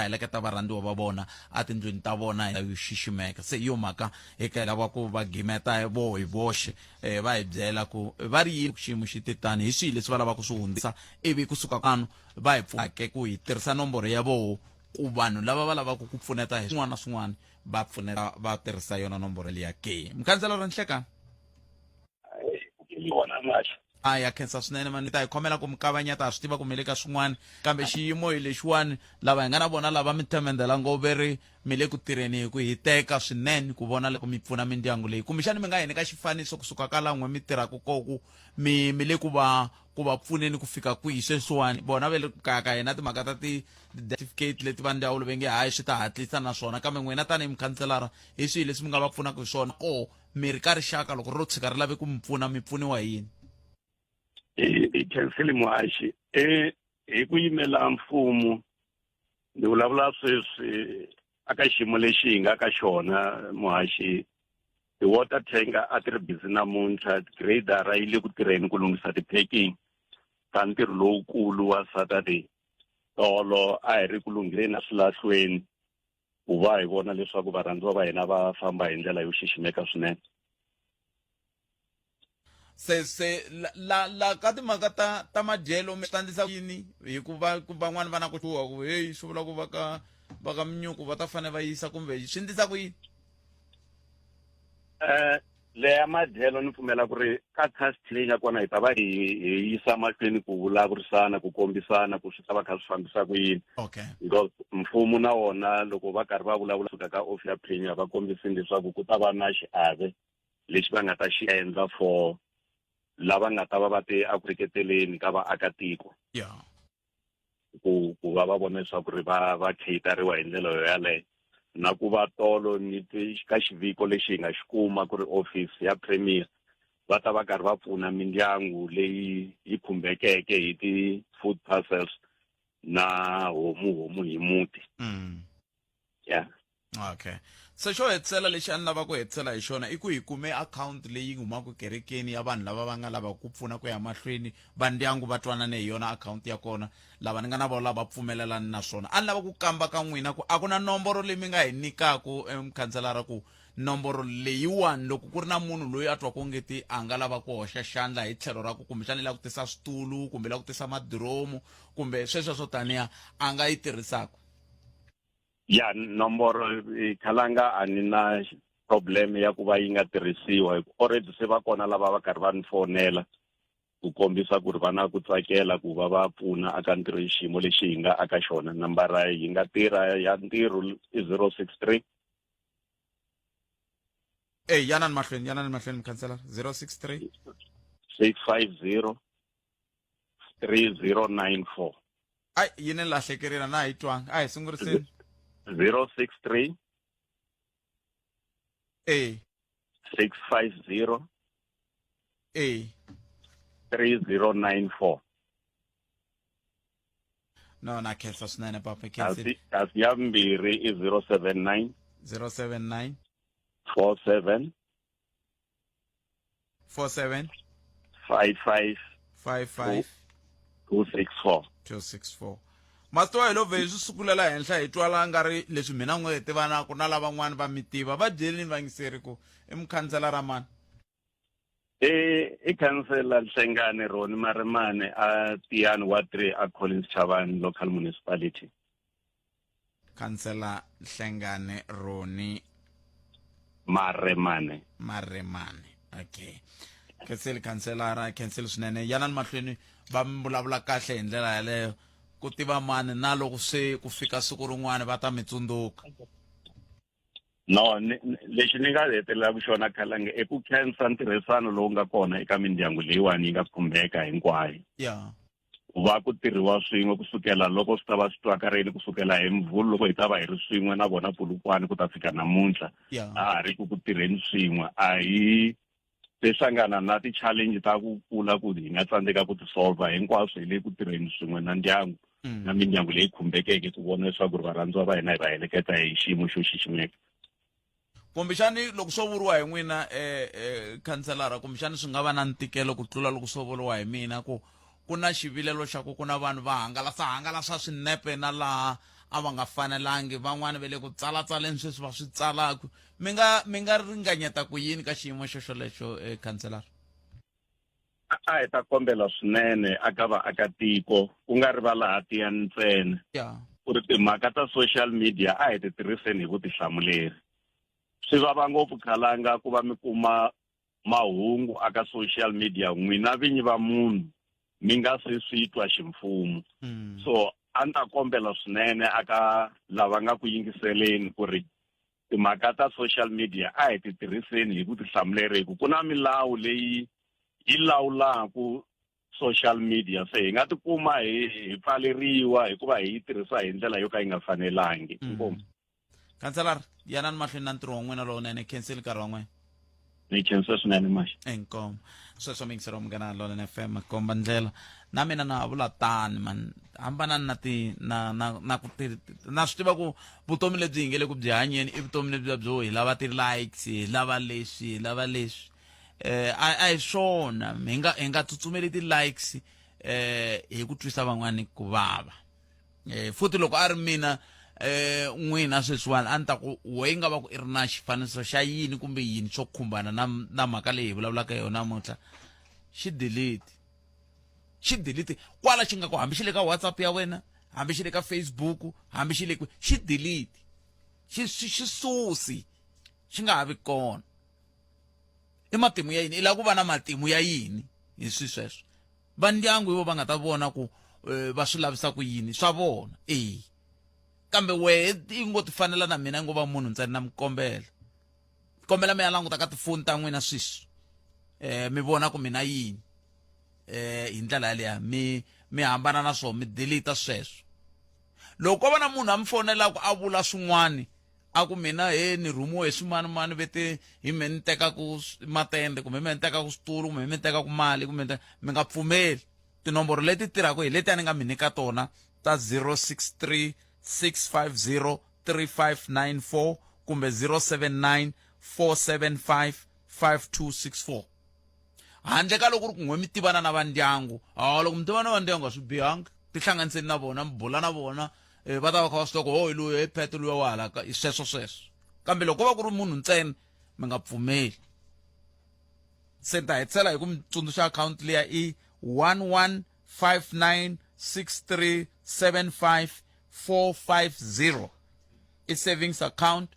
heleketa varhandziwa va vona a tindlwini ta vona yo xiximeka se iyo mhaka eka lava ku va gimeta hi voxe va hi byela ku va ri yini xiyimo xi titani hi swihi leswi va lava ku swi hundzisa ivi kusuka kano va hi pfunake ku hi tirhisa nomboro ya voho ku vanhu lava va lavaka ku pfuneta hi swin'wana na swin'wana va pfuneta va tirhisa yona nomboro leya ke mukhanselara ni hlekani ya khensa swinene mani ta hi khomela ku mi kavanyeta ha swi tiva ku mi le ka swin'wana kambe xiyimo hi lexiwani lava hi nga na vona lava mi themendela ngopfu mi le ku tirheni hi ku hi teka swinene ku vona loko mi pfuna mindyangu leyi kumbexani mi nga hini ka xifaniso kusuka ka lan'we mi tirhaka koku mi le ku va pfuneni ku fika kwihi sweswiwani bona va le kaya ka hina timhaka ta certificate leti va ndyawulo va nge hayi swi ta hatlisa na swona kambe n'wina tanihi mukhanselara hi swihi leswi mi nga va pfunaka hi swona mi ri ka rixaka loko ro tshika ri lave ku mi pfuna mi pfuniwa hi yini. I khenseli Muhaxi hi ku yimela mfumo ni vulavula sweswi aka xiyimo lexi hi nga ka xona Muhaxi ti-water tanker a ti ri busy namuntlha gradera yi le ku tirheni ku lunghisa ti-packing ta ntirho lowukulu wa Saturday tolo a hi ri ku lunghileni na swilahlweni ku va hi vona leswaku varhandziwa va hina va famba hi ndlela yo xiximeka swinene. se la ka timhaka ta madyelo mi tsandzisa yini hikuva van'wani va na ku chuha ku heyi swi vula ku va ka Mnyuku va ta fane va yisa kumbe swi endlisa ku yini. Leya madyelo ni pfumela ku ri ka task leyi nga kona hi ta va hi yisa mahlweni ku vulavurisana ku kombisana ku swi ta va kha swi fambisa ku yini. Okay. Because mfumo na wona loko va karhi va vulavula suka ka office ya premier va kombisini leswaku ku ta va na xiave lexi va nga ta xi endla for lava nga ta va te aku riketeleni ka vaakatiko ku va vona leswaku ri va cateriwa hi ndlela yo yaleyo na ku va tolo ni ka xiviko lexi hi nga xi kuma ku ri office ya premier va ta va karhi va pfuna mindyangu leyi yi khumbekeke hi ti-food parcels na homu hi muti. Okay. Se xo hetisela lexi a ni lava ku hetisela hi xona i ku hi kume account leyi humaka kerekeni ya vanhu lava va nga lava ku pfuna ku ya mahlweni va ndyangu va twanane hi yona account ya kona lava ni nga na vona lava pfumelelani na swona a ni lava ku kamba ka n'wina ku a ku na nomboro leyi mi nga hi nyikaku mukhanselara ku nomboro leyiwani loko ku ri na munhu loyi a twaka ongeti a nga lava ku hoxa xandla hi tlhelo ra ku kumbexani la ku tisa switulu kumbe la ku tisa madiromu kumbe sweswo swo taniya a nga yi tirhisaka. ya nomboro khalanga a ni na problem ya ku va yi nga tirhisiwa already se va kona lava va karhi va ni fonela ku kombisa ku ri va na ku tsakela ku va pfuna aka ntirho hi xiyimo lexi hi nga aka xona. Nambara yi nga tirha ya ntirho i 063 yanani mahlweni mkhanselara 063 650 3094. ai yini lahlekerina na hi twanga a hi sunguriseni 063 650 3094. no na khensa swinene papa kasi ya vumbirhi i 079 079 47 55 264 masitowa hi love hi swi sukulela henhla hi twala nga ri leswi mina n'we hi tivanaku na lavan'wana va mi tiva va byelini vangiseri ku i mukhanselara mani i khansela Nhlengani Roni Maremane a Tiyani wa 3 a Collins Chavani local municipality. Khansela Nhlengani Roni Maremane. Okay. Khanselara swinene yanani mahlweni va vulavula kahle hi ndlela yaleyo ku tiva mani na loko se ku fika siku rin'wana va ta mi tsundzuka. No, lexi ni nga hetelela ku xona khalanga i ku khensa ntirhisano lowu nga kona eka mindyangu leyiwani yi nga khumbeka hinkwayo. Ku va ku tirhiwa swin'we kusukela loko swi ta va swi twakarile kusukela hi Mvhulu loko hi ta va hi ri swin'we na vona Polokwane ku ta fika namuntlha a ha ri ku tirheni swin'we a hi se hlangana na ti-challenge ta ku kula ku hi nga tsandzeka ku ti solva hinkwaswo hi le ku tirheni swin'we na ndyangu na mindyangu leyi khumbekeke ku vona leswaku ri varhandziwa va hina hi va heleketa hi xiyimo xo xiximeka. Kumbexani loko swo vuriwa hi n'wina khanselara kumbexani swi nga va na ntikelo ku tlula loko swo vuriwa hi mina ku na xivilelo xa ku na vanhu va hangalasa swinepe na laha a va nga fanelangi van'wani va le ku tsalatsaleni sweswi va swi tsalaku mi nga ringanyeta ku yini ka xiyimo xexolexo khanselara? A hi ta kombela swinene aka vaakatiko ku nga ri va laha Tiyani ntsena ku ri timhaka ta social media a hi ti tirhiseni hi vutihlamuleri. Swi vava ngopfu khalanga ku va mi kuma mahungu aka social media n'wina vinyi va munhu mi nga se swi twa ximfumo. So a ni ta kombela swinene aka lava nga ku yingiseleni ku ri timhaka ta social media a hi ti tirhiseni hi vutihlamuleri ku na milawu leyi yi lawulaku social media se hi nga tikuma hi pfaleriwa hikuva hi yi tirhisa hi ndlela yo ka yi nga fanelangi. Khanselara yanani mahlweni na ntirho wa n'wina lowunene khenseli nkarhi wa n'wina. Ni khensa swinene maxi. Inkomo sweswo mingisero Munghana Lonene FM komba ndlela na mina na vula tani man hambanani na ku na swi tiva ku vutomi lebyi hi nge le ku byi hanyeni i vutomi lebyi byo hi lava ti-likes hi lava leswi a hi swona hi nga tsutsumeli ti-likes hi ku twisa van'wani ku vava futhi loko a ri mina n'wina sweswiwani a ni ta ku we nga va ku i ri na xifaniso xa yini kumbe yini swo khumbana na mhaka leyi hi vulavulaka yona namuntlha xi delete kwala xi nga ku hambi xi le ka WhatsApp ya wena hambi xi le ka Facebook hambi xi le ku xi delete xi susi xi nga ha vi kona. I matimu ya yini i lava ku va na matimu ya yini hi swi sweswo va ndyangu hi vo va nga ta vona ku va swi lavisa ku yini swa vona kambe we i ngo ti fanela na mina ngo va munhu ntsena na mikombela mi ya languta ka tifoni ta n'wina sweswi mi vona ku mina yini hi ndlela yaleya mi hambana na swona mi delete sweswo. Loko va na munhu a mi fonelaku a vula swin'wani a ku mina ni rhumiwe hi swimanimani vete hi me ni tekaku matende kumbe me ni tekaku switulu kumbe me ni tekaku mali kumbe mi nga pfumeli. Tinomboro leti tirhaka hi leti a ni nga mi nyika tona ta 063 650 3594 kumbe 079 475 5264. Handle ka loko ri ku n'we mi tivana na va ndyangu loko mi tivana na va ndyangu a swi bihanga tihlanganiseni na vona mi bula na vona va ta va kha va swi tiva ku hi luya hi phete luya wa hala sweswo kambe loko va ku ri munhu ntsena mi nga pfumeli. Se ni ta hetisela hi ku mi tsundzuxa akhawunti liya i 11596375 450 i savings account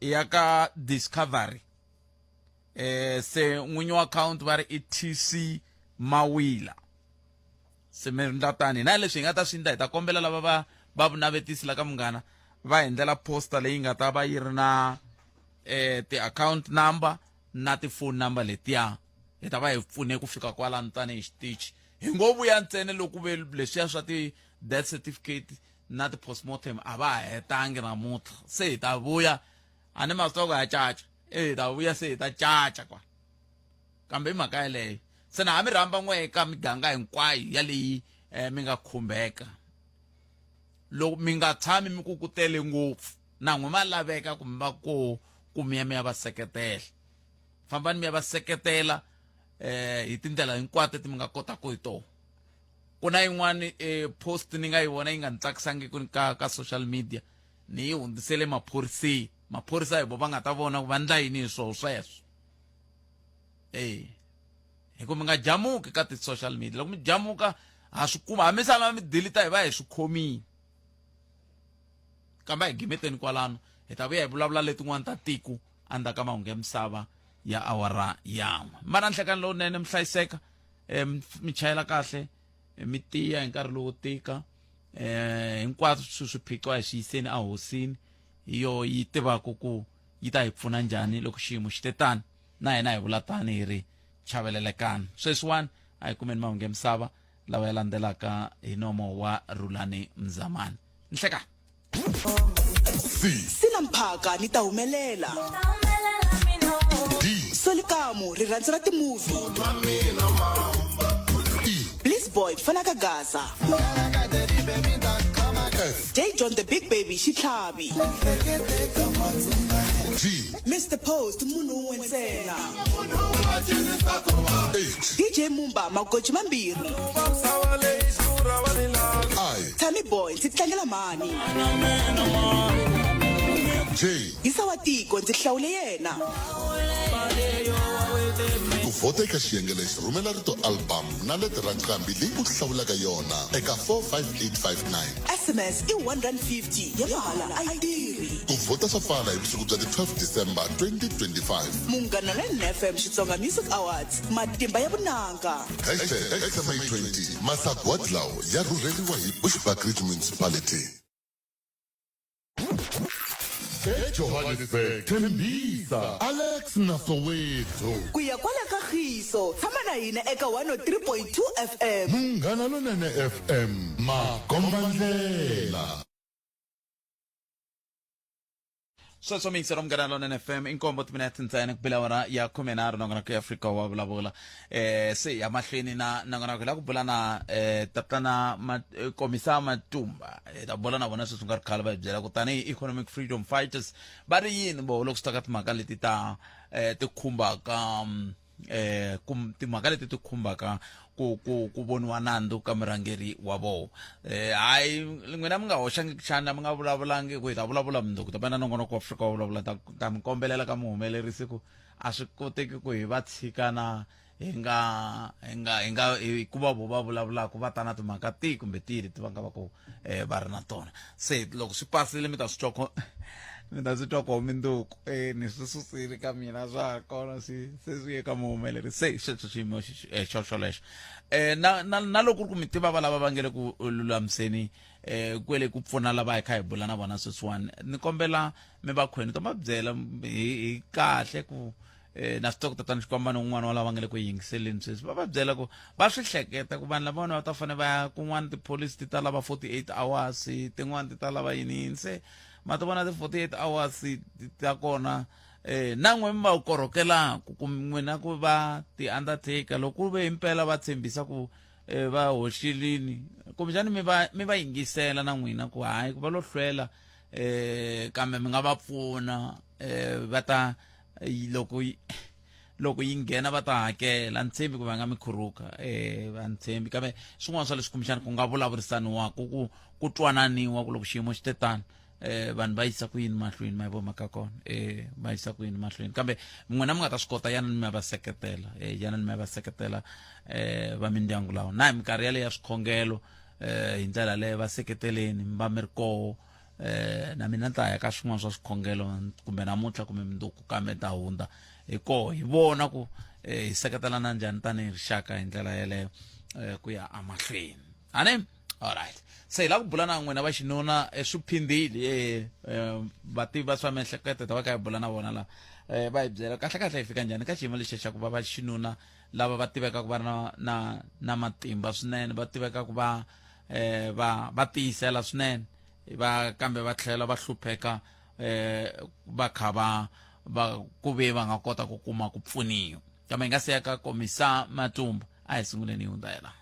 ya ka Discovery se n'winyi wa account va ri i TC Mawila se mi ndla tani na leswi hi nga ta swi ndla hi ta kombela lava va vunavetisi la ka Munghana va endlela posta leyi nga ta va yi ri na ti-account number na ti-phone number letiya hi ta va hi pfune ku fika kwalano tani hi xitichi hi ngo vuya ntsena loko ve leswiya swa ti-death certificate na ti-postmortem a va ha hetangi namuntlha se hi ta vuya a ni masitoko ya caca hi ta vuya se hi ta caca kwa kambe hi mhaka yaleyo se na ha mi rhamba n'we eka miganga hinkwayo yaleyi mi nga khumbeka loko mi nga tshami mi kukutele ngopfu na n'we ma laveka ku mi va ku mi ya va seketela fambani mi ya va seketela hi tindlela hinkwato ti mi nga kotaku hi tona ku na yin'wani post ni nga yi vona yi nga ni tsakisangiki ka social media ni yi hundzisele maphoriseni maphorisa hi vo va nga ta vona ku va ndla yini hi swoho sweswo hikuva mi nga jamuki ka ti-social media loko mi jamuka ha swi kuma ha mi sala mi deleta hi va hi swi khomini kambe hi gimeteni kwalano hi ta vuya hi vulavula letin'wana ta tiko andza ka mahungu ya misava ya awara yan'we ma na nhlekani lowunene mi hlayiseka mi chayela kahle mi tiya hi nkarhi lowo tika hinkwaswo swiphiqo hi xiyiseni a hosini yo yi tivaka ku yi ta hi pfuna njhani loko xiyimo xi te tani na hina hi vula tani hi ri chavelelekani sweswiwani a hi kumeni mahungu ya misava lawa ya landzelaka hi nomo wa Rulani Mzamani nhlekani sina mphaka ni ta humelela Solikamu rirhandzu ra timovie Bliss Boy Fanaka Gaza J John the Big Baby Shitlhabi Mr Post munhu wensena DJ Mumba magoji mambiri Tammy Boy ndzi tlangela mani Isawatiko ndzi hlawule yena ku vota eka xiyenge lexi rhumela rito album na letera nqambi leyi u hlawulaka yona eka 45859 SMS i 150 ya mahala a yi tirhi ku vota swa pfala hi vusiku bya ti 12 December 2025 Munghana na FM Xitsonga Music Awards matimba ya vunanga #XMA20 masagwadi lawa ya rhurheriwa hi Bushbuckridge Municipality Johannesburg Tembisa Alex Nasoweto kuya kwala kagiso tshama na hina eka 103.2 FM Munghana Lonene FM Magombandlela sweswo mingisela Munghana Lonene FM inkombo timinete ntsena ku bila wara ya 13 nongonoko ya Afrika wa vulavula se ya mahlweni na nongonoko la ku bula na tatana komisa Matumba ta bula na vona sweswi nga ri khale va byela ku tani economic freedom fighters ba ri yini bo loko swi ta ka timhaka leti ta ti khumbaka timhaka leti ti khumbaka ku voniwa nandzu ka murhangeri wa vona hayi n'wina mi nga hoxangi xana mi nga vulavulangi ku hi ta vulavula mundzuku tapana nongonoko wa Afrika wa vulavula ta mi kombelela ka muhumelerisi ku a swi koteki ku hi va tshikana hi nga ku va vo va vulavulaka va ta na timhaka tihi kumbe tihi leti va nga va ku va ri na tona se loko swi pasile mi ta swi twa ko mindzuku ni swi susile ka mina swa ha kona se swi ye ka muhumelerisi se sweswo xiyimo xolexo na loko ku mi tiva va lava va nge le ku lulamiseni kwele ku pfuna lava hi kha hi bula na vona sweswiwani ni kombela mi va khweni to ma byela hi kahle ku na swi tiva ku tatana xikwambani un'wana wa lava nga le ku yingiseleni sweswi va byela ku va swi hleketa ku vanhu lava vona va ta fanele va ya kun'wana tipholisi ti ta lava 48 hours tin'wana ti ta lava yini se ma ti vona ti 48 hours ta kona na n'we mi va wu korhokelaku ku n'wina ku va ti-undertaker loko ku ve impela va tshembisa ku va hoxilini kumbexani mi va yingisela na n'wina ku hayi ku va lo hlwela kambe mi nga va pfuna va ta loko yi nghena va ta hakela ni tshembi ku va nga mi khuruka va ni tshembi kambe swin'wana swa leswi kumbexani ku nga vulavurisaniwaku ku twananiwa ku loko xiyimo xi te tani vanhu va yisa ku yini mahlweni ma vo maka kona va yisa ku yini mahlweni kambe n'wina mi nga ta swi kota yana ni mi ya va seketela yana ni mi ya va seketela va mindyangu lawa na hi minkarhi yaleyo ya swikhongelo hi ndlela leyo va seketeleni mi va mi ri koho na mina ta ya ka swin'wana swa swikhongelo kumbe namuntlha kumbe mundzuku kambe ta hundza hi vona ku hi seketelana njhani tanihi rixaka hi ndlela yeleyo ku ya amahlweni ane alright se hi la ku bula na n'wina va xinuna swi phindile vativi va swa miehleketo ta va ka hi bula na vona la va hi byela kahle hi fika njhani ka xiyimo lexi xa ku va va xinuna lava va tiveka ku va na matimba swinene va tiveka ku va tiyisela swinene kambe va tlhela va hlupheka va kha va ku ve va nga kota ku kuma ku pfuniwa kambe hi nga se ya ka Komisa Matumba a hi sunguleni hi hundza yela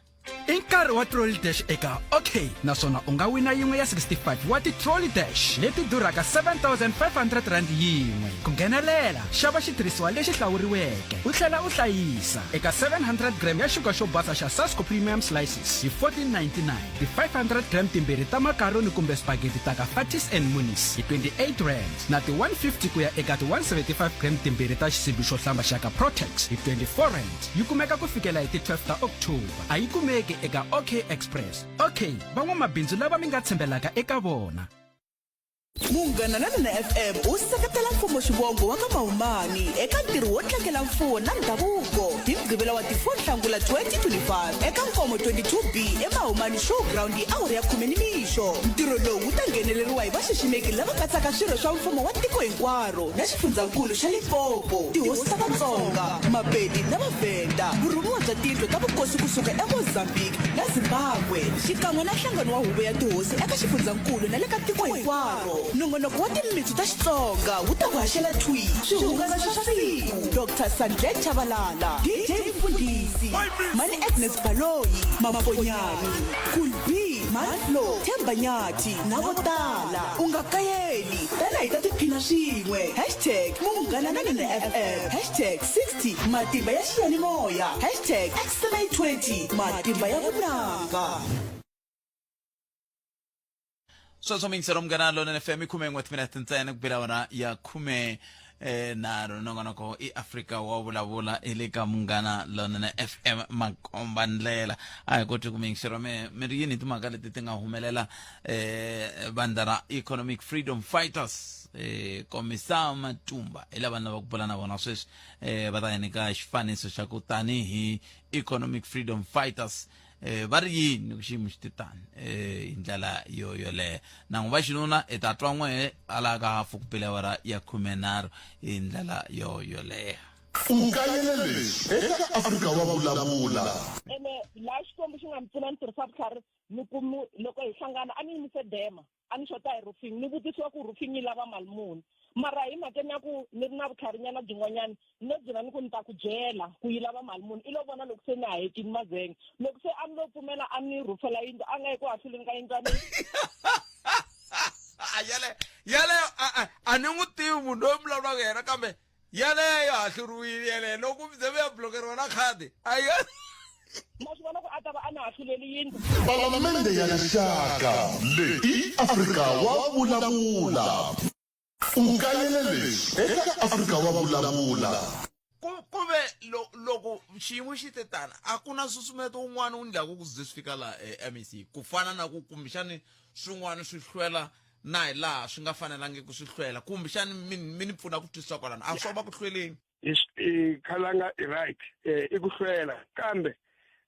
I nkarhi wa trolley dash eka OK naswona u nga wina yin'we ya 65 wa ti-trolley dash leti durhaka 7,500 rand yin'we ku nghenelela xava xitirhisiwa lexi hlawuriweke u tlhela u hlayisa eka 700 gram ya xuga xo basa xa Sasco Premium Slices hi 14.99 ti 500 gram timbirhi ta makaroni kumbe spaghetti ta ka Fatis and Munis hi 28 rand na ti 150 ku ya eka ti 175 gram timbirhi ta xisibi xo hlamba xa ka Protex hi 24 rand yi kumeka ku fikela hi ti 12 ta October a yi kumeki eka OK Express. OK, van'wamabindzu lava mi nga tshembelaka eka vona. Munghana na FM u seketela mfumo xivongo wa ka Mahumani eka ntirho wo tlangela mfumo na ndhavuko hi Mugqivela wa ti 4 Nhlangula 2025 eka Nkomo 22B eMahumani Showground awuri ya 10 nimixo. Ntirho lowu wu ta ngheneleriwa hi vaxiximeki lava katsaka swirho swa mfumo wa tiko hinkwaro na xifundzankulu xa Limpopo, tihosi ta Vatsonga, Mapedi na Mavenda, vurhumiwa bya tindlo ta vukosi kusuka eMozambique na Zimbabwe xikan'we na nhlangano wa huvo ya tihosi eka xifundzankulu na le ka tiko hinkwaro. Nongonoko wa timitsu ta Xitsonga wu ta ku haxela tweet swihungasi swa siku Dr. Sandle Chabalala, DJ Mfundisi, Mani Agnes Baloyi, Mama Bonyani, Kulbi, Manflo, Themba Nyati na vo tala. U nga kayeli tana hi ta tiphina swin'we #Munghana na FM #60 matimba ya xiyanimoya #Excellent20 matimba ya vunanga. sweswo mingisero Munghana Lonene FM 10 minutes ntsena ku bela wona ya 10 naro nongonoko i Africa wa vulavula ile ka Munghana Lonene FM Makomba Ndlela a hi koti ku mingisero mi ri yini timhaka leti ti nga humelela bandara Economic Freedom Fighters Komisa Matumba ila vanhu va ku bula na vona sweswi va ta nyika xifaniso xa ku tanihi Economic Freedom Fighters va ri yini ku xiyimo xi titani hi ndlela yoleyo na n'wi va xinuna i ta twa n'we ala ka fukupela wara ya 13 hi ndlela yoleyo ukayelele eka Afrika wa vulavula la xikombo xi nga mi pfuna ni tirhisa vutlhari ni ku loko hi hlangana a ni yimise dema a ni xota hi roofing ni vutisiwa ku roofing yi lava mali muni mara hi makeni ya ku ni ri na vutlharinyana byin'wanyana ni byela ni ku ni ta ku jela ku yi lava mali muni i lo vona loko se ni a hetini mazenge loko se a ni lo pfumela a ni rufela yindlu a nga yi ku hahluleni ka yindlwani yale a ni n'wi tivi munhu loyi mi vulavulaka yena kambe yaleyo hahluriwile yaleyo loko mi ze mi ya blokeriwa na khadi ma swi vona ku a ta va a ni hahluleli yindlu Palamende ya rixaka leyi Afrika wa vulavula ukayelele eka Afrika wa vulavula kuve loko xiyimo xi tetana a ku na susumeto un'wana wu ndlaku ku ze swi fika laha MEC ku fana na ku kumbexani swin'wana swi hlwela na hi laha swi nga fanelangi ku swi hlwela kumbexani mi ni pfuna ku twisisa kwalana a swo va ku hlweleni Khalanga i right i ku hlwela kambe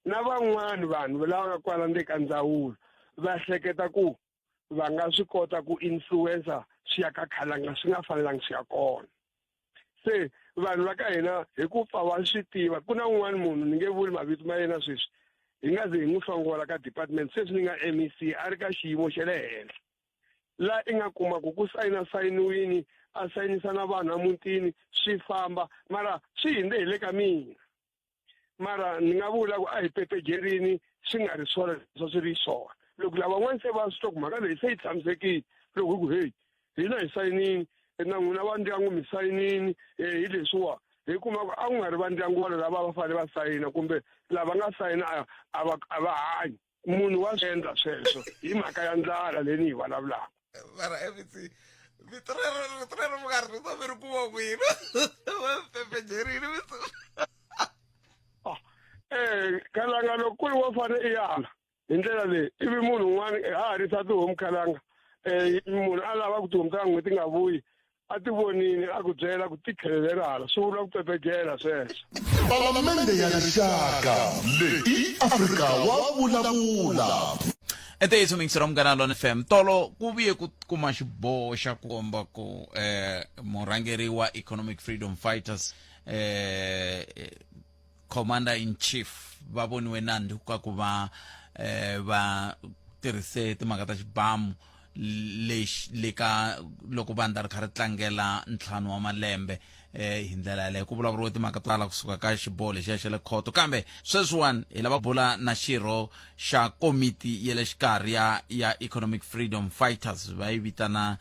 na van'wana vanhu lava nga kwala ndeka ndzawulo va hleketa ku va nga swi kota ku influencer swi ya ka Khalanga swi nga fanelangi swi ya kona se vanhu va ka hina hi ku pfa va swi tiva ku na un'wana munhu ni nge vuli mavito ma yena sweswi hi nga ze hi n'wi hlongola ka department sweswi ni nga MEC a ri ka xiyimo xa le henhla la i nga kuma ku sayiniwini a sayinisa na vanhu amutini swi famba mara swi hinde hi le ka mina mara ni nga vula ku a hi pepejerini swi nga ri swona leswo swi ri swona loko lavan'wana se va swi twa ku mhaka leyi se yi tshamisekile loko hi ku heyi hina hi sayinini na n'wina va ndyangu mi sayinini hi leswiwa hi kuma ku a ku nga ri va ndyangu wale lava va fanele va sayina kumbe lava nga sayina a va hanyi munhu wa swi endla sweswo hi mhaka ya ndlala leyi ni yi vulavulaka mara everything vitrero mukarhi ri ta mi ri kuma kwini pepejerini Khalanga loko ku ri wo fane i yana hi ndlela leyi ivi munhu un'wana ha harisa tihomu Khalanga munhu a lava ku tihomu ta n'hweti nga vuyi a ti vonini a ku byela ku ti khelelekala swi vula ku pepejela sweswo. Palamende ya rixaka leyi Afrika wa vulavula. Ete iso mingisero Munghana Lonene FM tolo ku vuye ku kuma xiboho xa ku komba ku murhangeri wa Economic Freedom Fighters Commander in Chief va voniwe nandzu ka ku va tirhise timhaka ta xibamu lexi le ka loko vandla ri kha ri tlangela ntlhanu wa malembe hi ndlela yaleyo ku vulavuriwe timhaka to tala kusuka ka xiboho lexiya xa le khoto kambe sweswiwani hi lava bula na xirho xa komiti ya le xikarhi ya Economic Freedom Fighters va yi vitana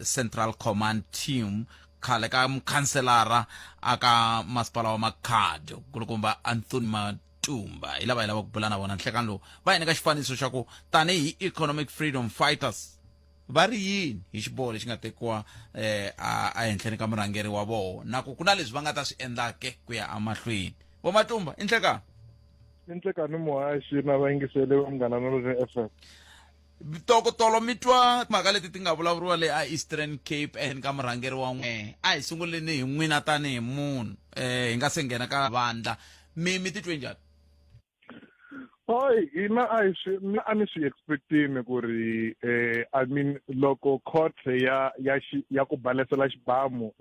Central Command Team khale ka mukhanselara aka masipala wa Makhado kulukumba Anthony Matumba hi lava ku bula na vona nhlekani lowu va hina ka xifaniso xa ku tanihi Economic Freedom Fighters va ri yini hi xiboho lexi nga tekiwa a henhleni ka murhangeri wa vona na ku na leswi va nga ta swi endlake ku ya amahlweni. Vo Matumba i nhlekani muhaxi na vayingiseli va Munghana Lonene FM. Tolo mi twa timhaka leti ti nga vulavuriwa le a Eastern Cape ehenhla ka murhangeri wa n'we a hi sunguleni hi n'wina tanihi munhu hi nga se nghena ka vandla mi titwe njhani? Hoy hina a ni swi expectini ku ri I mean loko court ya ku balesela xibamu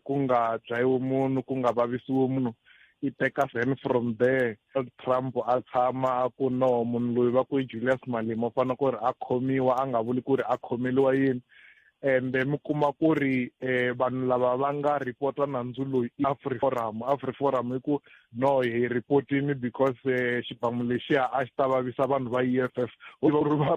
ku nga dlayiwi munhu ku nga vavisiwi munhu i teka then from there Trump a tshama a ku no munhu loyi va ku Julius Malema u fanele ku ri a khomiwa a nga vuli ku ri a khomeliwa yini and mi kuma ku ri vanhu lava va nga reporta nandzu loyi AfriForum hi ku no hi reportini because xibamu lexiya a xi ta vavisa vanhu va EFF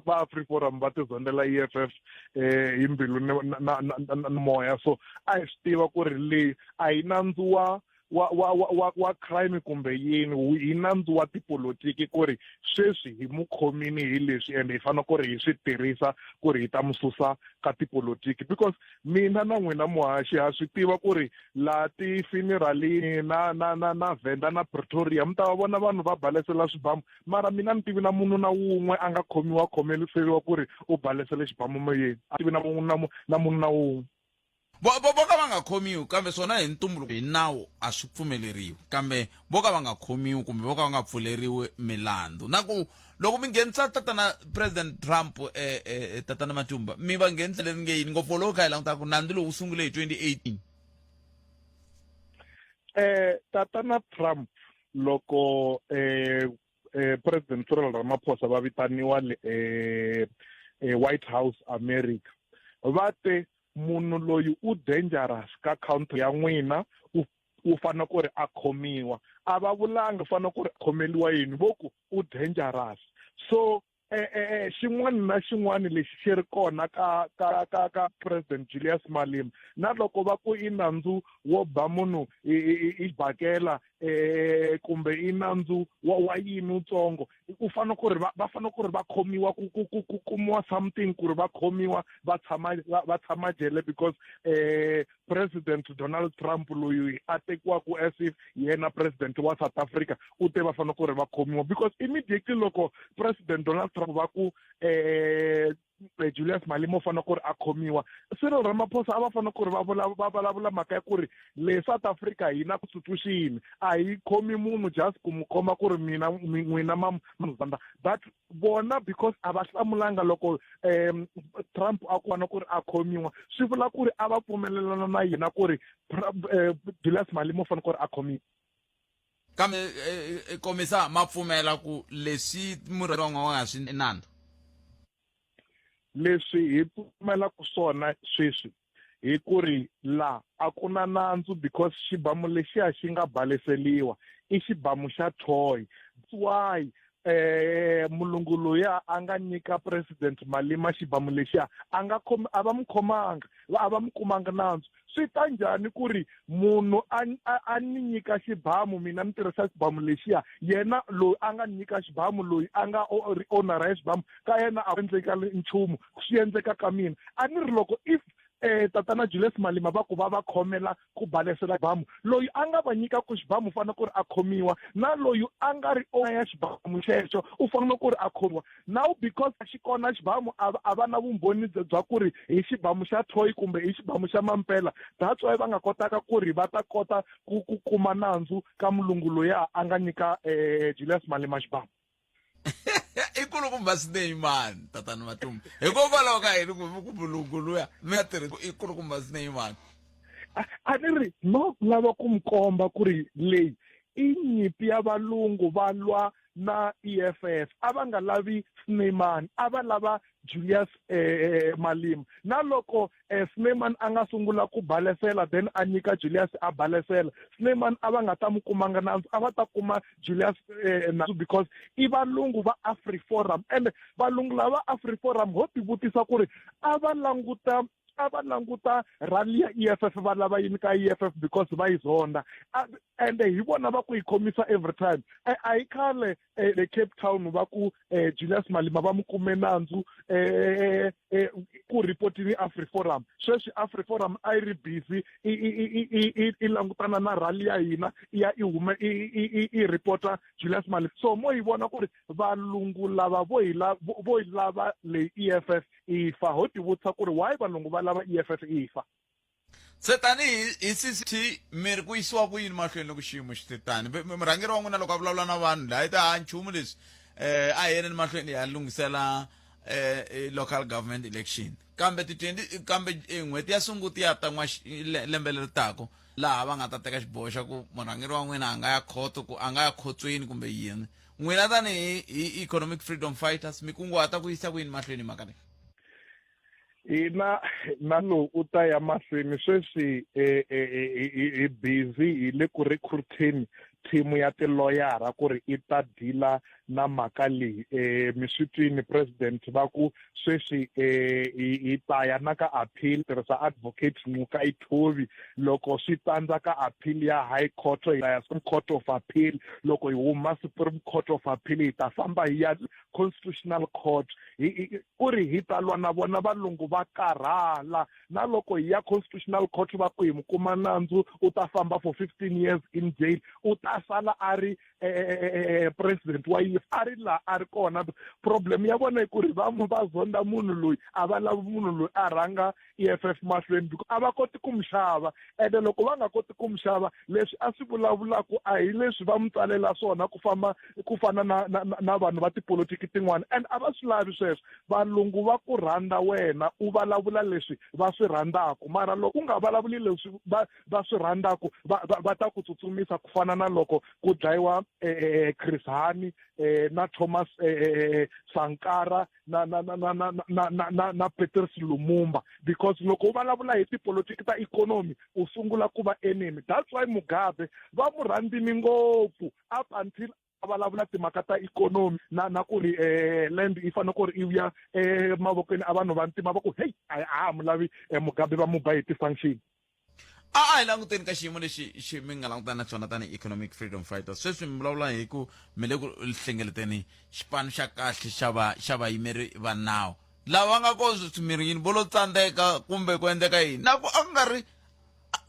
va AfriForum va tizondela EFF hi mbilu na moya so a hi swi tiva ku ri leyi a hi nandzu wa crime kumbe yini hi nandzu wa tipolotiki ku ri sweswi hi mukhomini hi leswi and hi fanele ku ri hi swi tirhisa ku ri hi ta mususa ka tipolotiki because mina na n'wina muhaxi ha swi tiva ku ri laha ti-funeralini na Venda na Pretoria mi ta va vona vanhu va balesela swibamu mara mina ni tivi na munhu na wun'we a nga khomeliseriwa ku ri u balesele xibamu moyeni a tivi na munhu na wun'we voka va nga khomiwi kambe swona hi ntumbuluko hi nawu a swi pfumeleriwi kambe voka va nga khomiwi kumbe voka va nga pfuleriwi milandzu na ku loko mi nghenisa tatana President Trump tatana Matumba mi va nghenisa leri nge yini ngopfu loko kha hi languta ku nandzu lowu sungule hi 2018 tatana Trump loko President Cyril Ramaphosa va vitaniwa White House America va te munhu loyi u dangerous ka country ya n'wina u fanele ku ri a khomiwa a va vulanga u fanele ku ri khomeliwa yini voku u dangerous so xin'wana na xin'wana lexi xi ri kona ka President Julius Malema na loko va ku i nandzu wo ba munhu i bakela kumbe i nandzu wa yini utsongo u fanele ku ri va fanele ku ri va khomiwa ku kumiwa something ku ri va khomiwa va tshama jele because President Donald Trump loyi a tekiwaku as if yena president wa South Africa u te va fanele ku ri va khomiwa because immediately loko President Donald Trump va ku Julius Malema u fanele ku ri a khomiwa Cyril Ramaphosa a va fanele ku ri va vulavula mhaka ya ku ri le South Africa hi na constitution a hi khomi munhu just ku mu khoma ku ri n'wina mazanda but vona because a va hlamulanga loko Trump a ku vona ku ri a khomiwa swi vula ku ri a va pfumelelana na yena ku ri Julius Malema u fanele ku ri a khomiwa kambe komisa ma pfumela ku leswi murhangeri wa nga swi nandzu leswi hi pfumela ku swona sweswi hi ku ri la a ku na nandzu because xibamu lexiya xi nga baleseliwa i xibamu xa toy that's why mulungu loya a nga nyika President Malema xibamu lexiya a va mu khomanga a va mu kumanga nandzu swi ta njhani ku ri munhu a ni nyika xibamu mina ni tirhisa xibamu lexiya yena loyi a nga nyika xibamu loyi a nga onara xibamu ka yena a endleka nchumu swi endleka ka mina a ni ri loko if tatana Julius Malema va ku va va khomela ku balesela xibamu loyi a nga va nyika ku xibamu fana ku ri a khomiwa na loyi a nga ri ya xibamu xexo u fanele ku ri a khomiwa now because xi kona xibamu a va na vumbhoni bya ku ri hi xibamu xa Toy kumbe hi xibamu xa Mampela that's why va nga kotaka ku ri va ta kota ku kuma nandzu ka mulungu loyi a nga nyika Julius Malema xibamu ikulukumba swinene mani tatana Matumbu hikokwalaho ka yini ku mulungu luya mi nga tirhi ikulukumba swinene mani a ni ri no lava ku mi komba ku ri leyi i nyimpi ya valungu va lwa na EFF a va nga lavi Snyman a va lava Julius Malema na loko Snyman a nga sungula ku balesela then a nyika Julius a balesela Snyman a va nga ta mu kumanga nandzu a va ta kuma Julius nandzu because i valungu va AfriForum and valungu lava AfriForum ho tivutisa ku ri a va languta rally ya EFF va lava yini ka EFF because va yi zonda and hi vona va ku yi khomisa every time a hi khale le Cape Town va ku Julius Malema va mu kume nandzu ku reportini AfriForum sweswi AfriForum a yi ri busy i langutana na rally ya hina ya i reporta Julius Malema so mo hi vona ku ri valungu lava vo hi lava le EFF ifa ho tivutisa ku ri why valungu va lava EFF ifa se tanihi hi CCT mi ri ku yisiwa ku yini mahlweni loko xiyimo xi te tani murhangeri wa n'wina loko a vulavula na vanhu laha hi ta nchumu leswi a hi yeleni mahlweni ya lungisela local government election kambe kambe n'hweti ya sunguti ya ta lembe leri tako laha va nga ta teka xiboho xa ku murhangeri wa n'wina a nga ya khoto ku a nga ya khotsweni kumbe yini n'wina tanihi hi economic freedom fighters mi kunguhata ku yisa ku yini mahlweni mhaka leyi na lowu u ta ya mahlweni sweswi hi busy hi le ku recruiteni team ya tiloyara ku ri i ta dila na mhaka leyi mi swi twini president va ku sweswi hi ta ya na ka appeal tirhisa advocate Ncuka Ithobi loko swi tsandza ka appeal ya high court hi ta ya Supreme Court of Appeal loko hi huma Supreme Court of Appeal hi ta famba hi ya Constitutional Court ku ri hi ta lwa na vona valungu va karhala na loko hi ya Constitutional Court va ku hi mu kuma nandzu u ta famba for 15 years in jail u ta sala a ri president wa a ri la a ri kona problem ya vona ku ri va zonda munhu loyi a va lavi munhu loyi a rhanga EFF mahlweni because a va koti ku mixava ende loko va nga koti ku mixava leswi a swi vulavulaku a hi leswi va mu tsalela swona ku fana na vanhu va tipolitiki tin'wana and a va swi lavi sweswo valungu va ku rhandza wena u vulavula leswi va swi rhandzaku mara loko u nga vulavuli leswi va swi rhandzaku va ta ku tsutsumisa ku fana na loko ku dlayiwa Chris Hani na Thomas Sankara na Patrice Lumumba because loko u vulavula hi tipolitiki ta economy u sungula ku va enemy that's why Mugabe va mu rhandzini ngopfu up until vulavula timhaka ta economy na ku ri land i fanele ku ri i ya mavokweni a vanhu va ntima va ku hey a mu lavi Mugabe va mu ba hi ti-function hi languteni ka xiyimo lexi mi nga langutana na xona tanihi economic freedom fighters sweswi mi vulavula hi ku mi le ku hlengeleteni xipano xa kahle xa vayimeri va nawu lava nga koswimirini vo lo tsandzeka kumbe ku endleka yini na ku a ku nga ri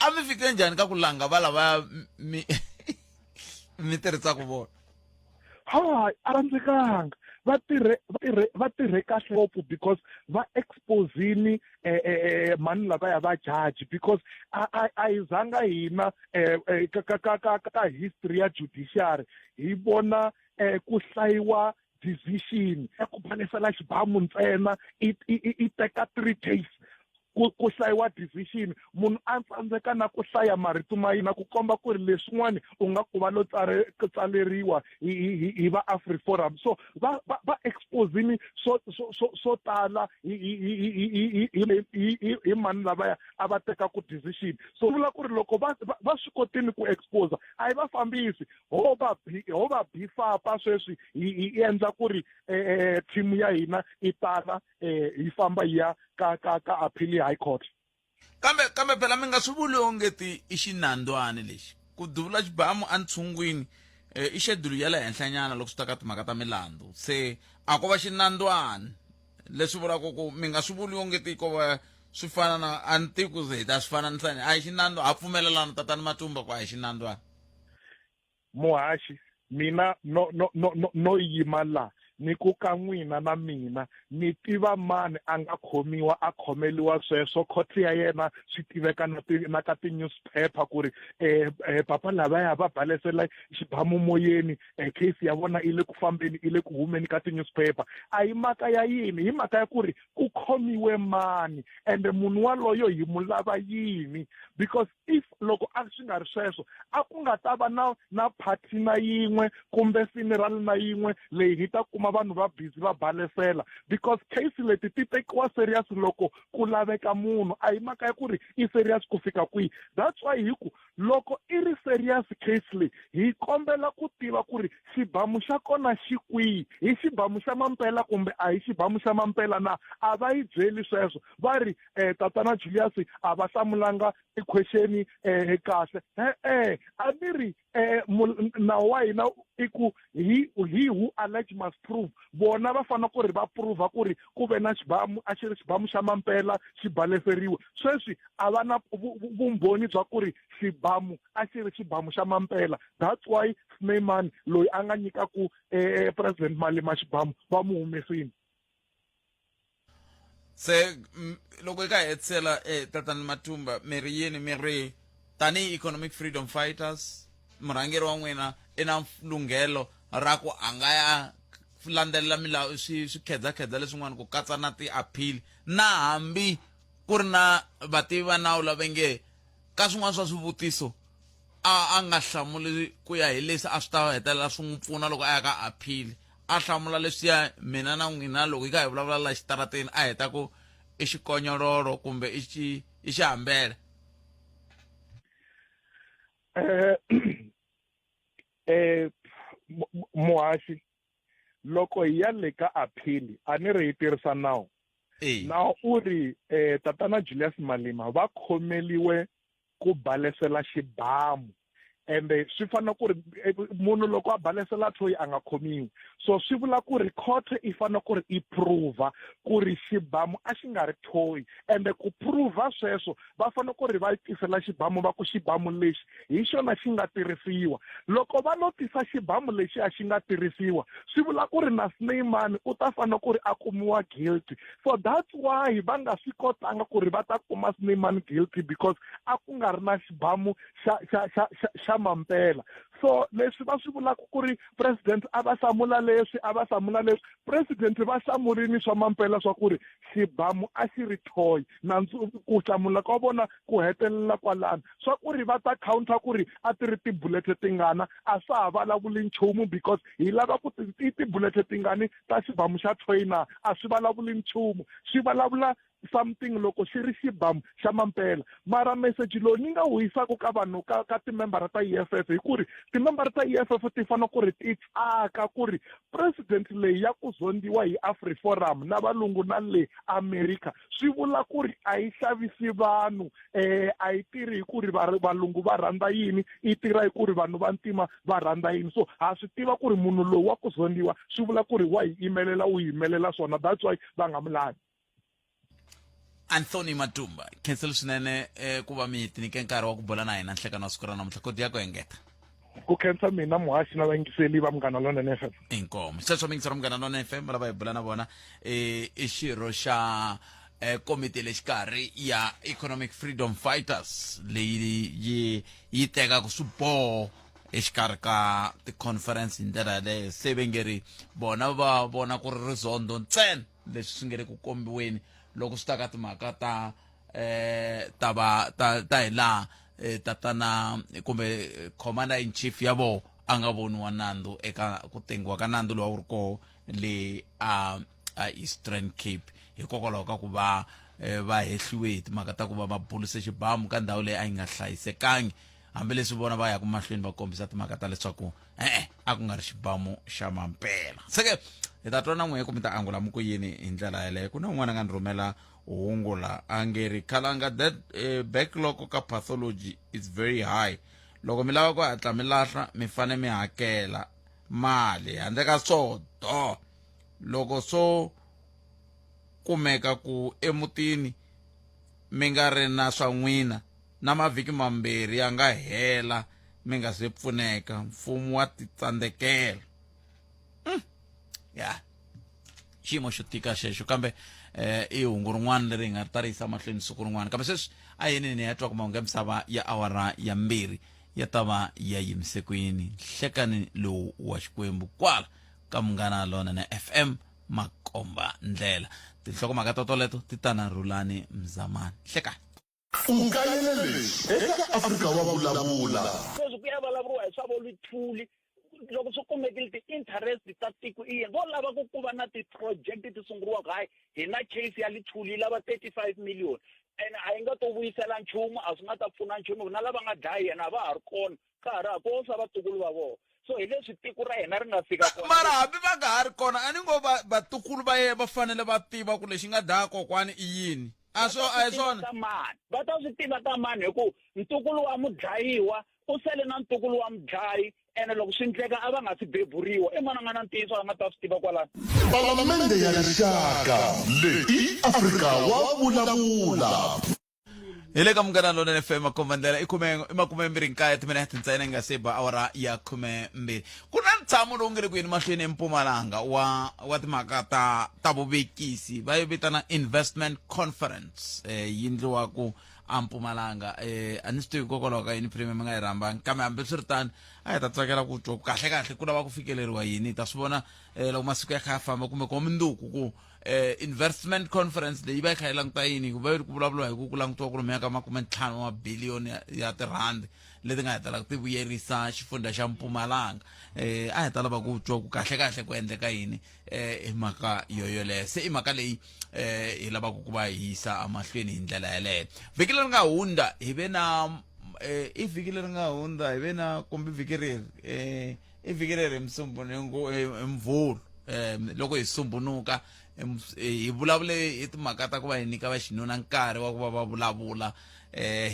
a mi fike njhani ka ku langa va lava mi tirhisaka vona a rhandzekanga va tirhe kahle ngopfu because va exposini mani lavaya va judge because a hi zanga hina ka history ya judiciary hi vona ku hlayiwa decision ya ku balesela xibamu ntsena i teka 3 days ku hlayiwa decision munhu a tsandzeka na ku hlaya marito ma yina ku komba ku ri leswin'wana u nga ku va lo tsaleriwa hi va AfriForum so va exposini so tala hi mani lavaya a va teka ku decision so vula ku ri loko va swi kotini ku expose a hi va fambisi ho va bifapa sweswi hi endla ku ri team ya hina i tala hi famba hi ya ka appeal high court kambe phela mi nga swi vuli ongeti i xinandzwana lexi ku duvula xibamu entshungwini i xedulu ya le henhlanyana loko swi ta ka timhaka ta milandzu se a ko va xinandzwana leswi vulaka ku mi nga swi vuli ongeti ko va swi fana na a ni tivi ku ze hi ta swi fananisani a hi xinandwa ha pfumelelana tatana Matumba ku a hi xinandwana. Muhaxi mina no yima la ni ku ka n'wina na mina ni tiva mani a nga khomiwa a khomeliwa sweswo khoti ya yena swi tiveka na ka ti-newspaper ku ri papa lavaya va balesela xibamu moyeni case ya vona i le ku fambeni i le ku humeni ka ti-newspaper. A hi mhaka ya yini, hi mhaka ya ku ri ku khomiwe mani ende munhu waloyo hi mu lava yini, because if loko a swi nga ri sweswo a ku nga ta va na party na yin'we kumbe funeral na yin'we leyi hi ta kuma vanhu va busy va balesela, because case leti ti tekiwa serious loko ku laveka munhu. A hi mhaka ya ku ri i serious ku fika kwihi. That's why hi ku loko i ri serious case leyi hi kombela ku tiva ku ri xibamu xa kona xi kwihi, hi xibamu xa mampela kumbe a hi xibamu xa mampela na. A va yi byeli sweswo va ri tatana Julius a va hlamulanga question kahle. A ni ri nawu wa hina i ku he who allege must prove. Vona va fanele ku ri va prove ku ri ku ve na xibamu a xi ri xibamu xa mampela xi baleseriwe. Sweswi a va na vumbhoni bya ku ri xibamu a xi ri xibamu xa mampela. That's why Snyman loyi a nga nyikaku President Malema xibamu va mu humesini. Se loko hi ka hetisela tatana Matumba mi ri yini mi ri tanihi economic freedom fighters murhangeri wa n'wina i na lunghelo ra ku a nga ya landzelela milawu swikhedzakhedza leswin'wana ku katsa na ti-appeal na hambi ku ri na vativi va nawu lava nge ka swin'wana swa swivutiso a nga hlamuli ku ya hi leswi a swi ta hetelela swi n'wi pfuna loko a ya ka appeal, a hlamula leswiya mina na n'wina loko hi ka hi vulavula la xitarateni a heta ku i xikonyororo kumbe i xihambele. Muhaxi loko hi ya le ka appeal a ni ri hi tirhisa nawu. Nawu u ri tatana Julius Malema va khomeliwe ku balesela xibamu ende swi fanele ku ri munhu loko a balesela thoyi a nga khomiwi. So swi vula ku ri court i fanele ku ri i prove ku ri xibamu a xi nga ri thoyi ende ku prove sweswo va fanele ku ri va tisela xibamu va ku xibamu lexi hi xona xi nga tirhisiwa. Loko va notisa xibamu lexi a xi nga tirhisiwa swi vula ku ri na Snyman u ta fanele ku ri a kumiwa guilty. So that's why va nga swi kotanga ku ri va ta kuma Snyman guilty because a ku nga ri na xibamu xa mampela. So leswi va swi vulaka ku ri president a va hlamula leswi president va hlamurini swa mampela swa ku ri xibamu a xi ri thoyi ku hlamula ka vona ku hetelela kwalano swa ku ri va ta counter ku ri a ti ri tibulete tingana a swa ha vulavuli nchumu because hi lava ku tibulete tingani ta xibamu xa thoyi na a swi vulavuli nchumu, swi vulavula something loko xi ri xibamu xa mampela. Mara message lowu ni nga wu yisaka ka vanhu ka timembara ta EFF hi ku ri timembara ta EFF ti fanele ku ri ti tsaka ku ri president leyi ya ku zondiwa hi AfriForum na valungu na le America swi vula ku ri a yi xavisi vanhu a yi tirhi hi ku ri valungu va rhandza yini, yi tirha hi ku ri vanhu va ntima va rhandza yini. So ha swi tiva ku ri munhu lowu wa ku zondiwa swi vula ku ri wa hi yimelela wu yimelela swona, that's why va nga mu lavi. Anthony Matumba khenselo swinene ku va mi tinike nkarhi wa ku bula na hina nhlekani wa siku ra namuntlha. Koti ya ku engeta ku khensa mina Muhaxi na vaingiseli va Munghana Lonene FM. Inkomo sweswo mi ngisera Munghana Lonene FM lava hi bula na vona i xirho xa komiti le xikarhi ya economic freedom fighters leyi yi tekaku swiboho exikarhi ka ti-conference hi ndlela yaleyo. Se ve ngeri bona va vona ku ri rizondo ntsena leswi swi nga ri ku kombiweni loko swi ta ka timhaka ta hi laha tatana kumbe commander in chief ya vo a nga voniwa nandzu eka ku tengiwa ka nandzu lowu wu ri koho le a Eastern Cape hikokwalaho ka ku va hehliwe hi timhaka ta ku va va bulise xibamu ka ndhawu leyi a yi nga hlayisekangi, hambileswi vona va ya ku mahlweni va kombisa timhaka ta leswaku a ku nga ri xibamu xa mampela. Seke hi ta twana n'we kumbe ta angula muku yini hi ndlela yaleyo. Ku na un'wana nga ni rhumela hungu la a nge ri khalanga that backlog ka pathology is very high, loko mi lava ku hatla mi lahla mi fane mi hakela mali handle ka swodo. Loko so kumeka ku emutini mi nga ri na swa n'wina na mavhiki mambirhi ya nga hela mi nga se pfuneka mfumo wa titsandzekela ya xiyimo xo tika xexo kambe i hungu rin'wana leri hi nga tarisa mahlweni siku rin'wana kambe sweswi a yini ya twa ku mahungu ya misava ya awara ya mbirhi ya ta va ya yimise kwini nhlekani lowu wa Xikwembu kwala ka Munghana Lonene FM Makomba Ndlela tinhlokomhaka toleto ti ta na Rhulani Mzamani nhlekani ukayelele eka Afrika wa vulavula sweswi ku ya vulavuriwa hi swa voluthuli loko swi kumekile ti-interest ta tiko iyini vo lava ku va na ti-project ti sunguriwaka hayi hi na case ya Lithuli yi lava 35 million ene a yi nga to vuyisela nchumu a swi nga ta pfuna nchumu na lava nga dlayi yena a va ha ri kona ka ha ri ha ko swa vatukulu va vona so hi leswi tiko ra hina ri nga fika kona mara hambi va nga ha ri kona a ni ngo vatukulu va yena va fanele va tiva ku lexi nga dlaya kokwani i yini a hi swona va ta swi tiva ta mani hi ku ntukulu wa mudlayiwa u sele na ntukulu wa mudlayi ene loko swi endleka a va nga si beburiwa i mana nga na ntiyiso a nga ta swi tiva kwalano palamende ya rixaka leyi Afrika wa vulavula hi le ka Munghana Lonene FM Makomba Ndlela i 29 timinete ntsena yi nga se ba awara ya 12 ku na ntshamo lowu nga ri kwini mahlweni eMpumalanga wa timhaka ta vuvekisi va yi vitana investment conference yi endliwaku a Mpumalanga a ni swi tivi hikokwalaho ka yini premier mi nga yi rhambangi kambe hambiswiritano a hi ta tsakela ku twa kahle ku lava ku fikeleriwa yini hi ta swi vona loko masiku ya kha ya famba kumbe ko munduku ku investment conference leyi va yi kha yi languta yini ku va yi ku vulavuriwa hi ku langutiwa ku lomu ka 50 wa mabiliyoni ya tirhandi leti nga hetelaka ti vuyerisa xifundza xa Mpumalanga a hi ta lava ku twa ku kahle ku endleka yini hi mhaka yoyoleyo se i mhaka leyi hi lavaka ku va hi yisa amahlweni hi ndlela yaleyo vhiki leri nga hundza hi ve na i vhiki leri nga hundza hi ve na kumbe vhiki reri i vhiki leri Mvhulu loko hi sumbunuka hi vulavule hi timhaka ta ku va hi nyika va xinuna nkarhi wa ku va va vulavula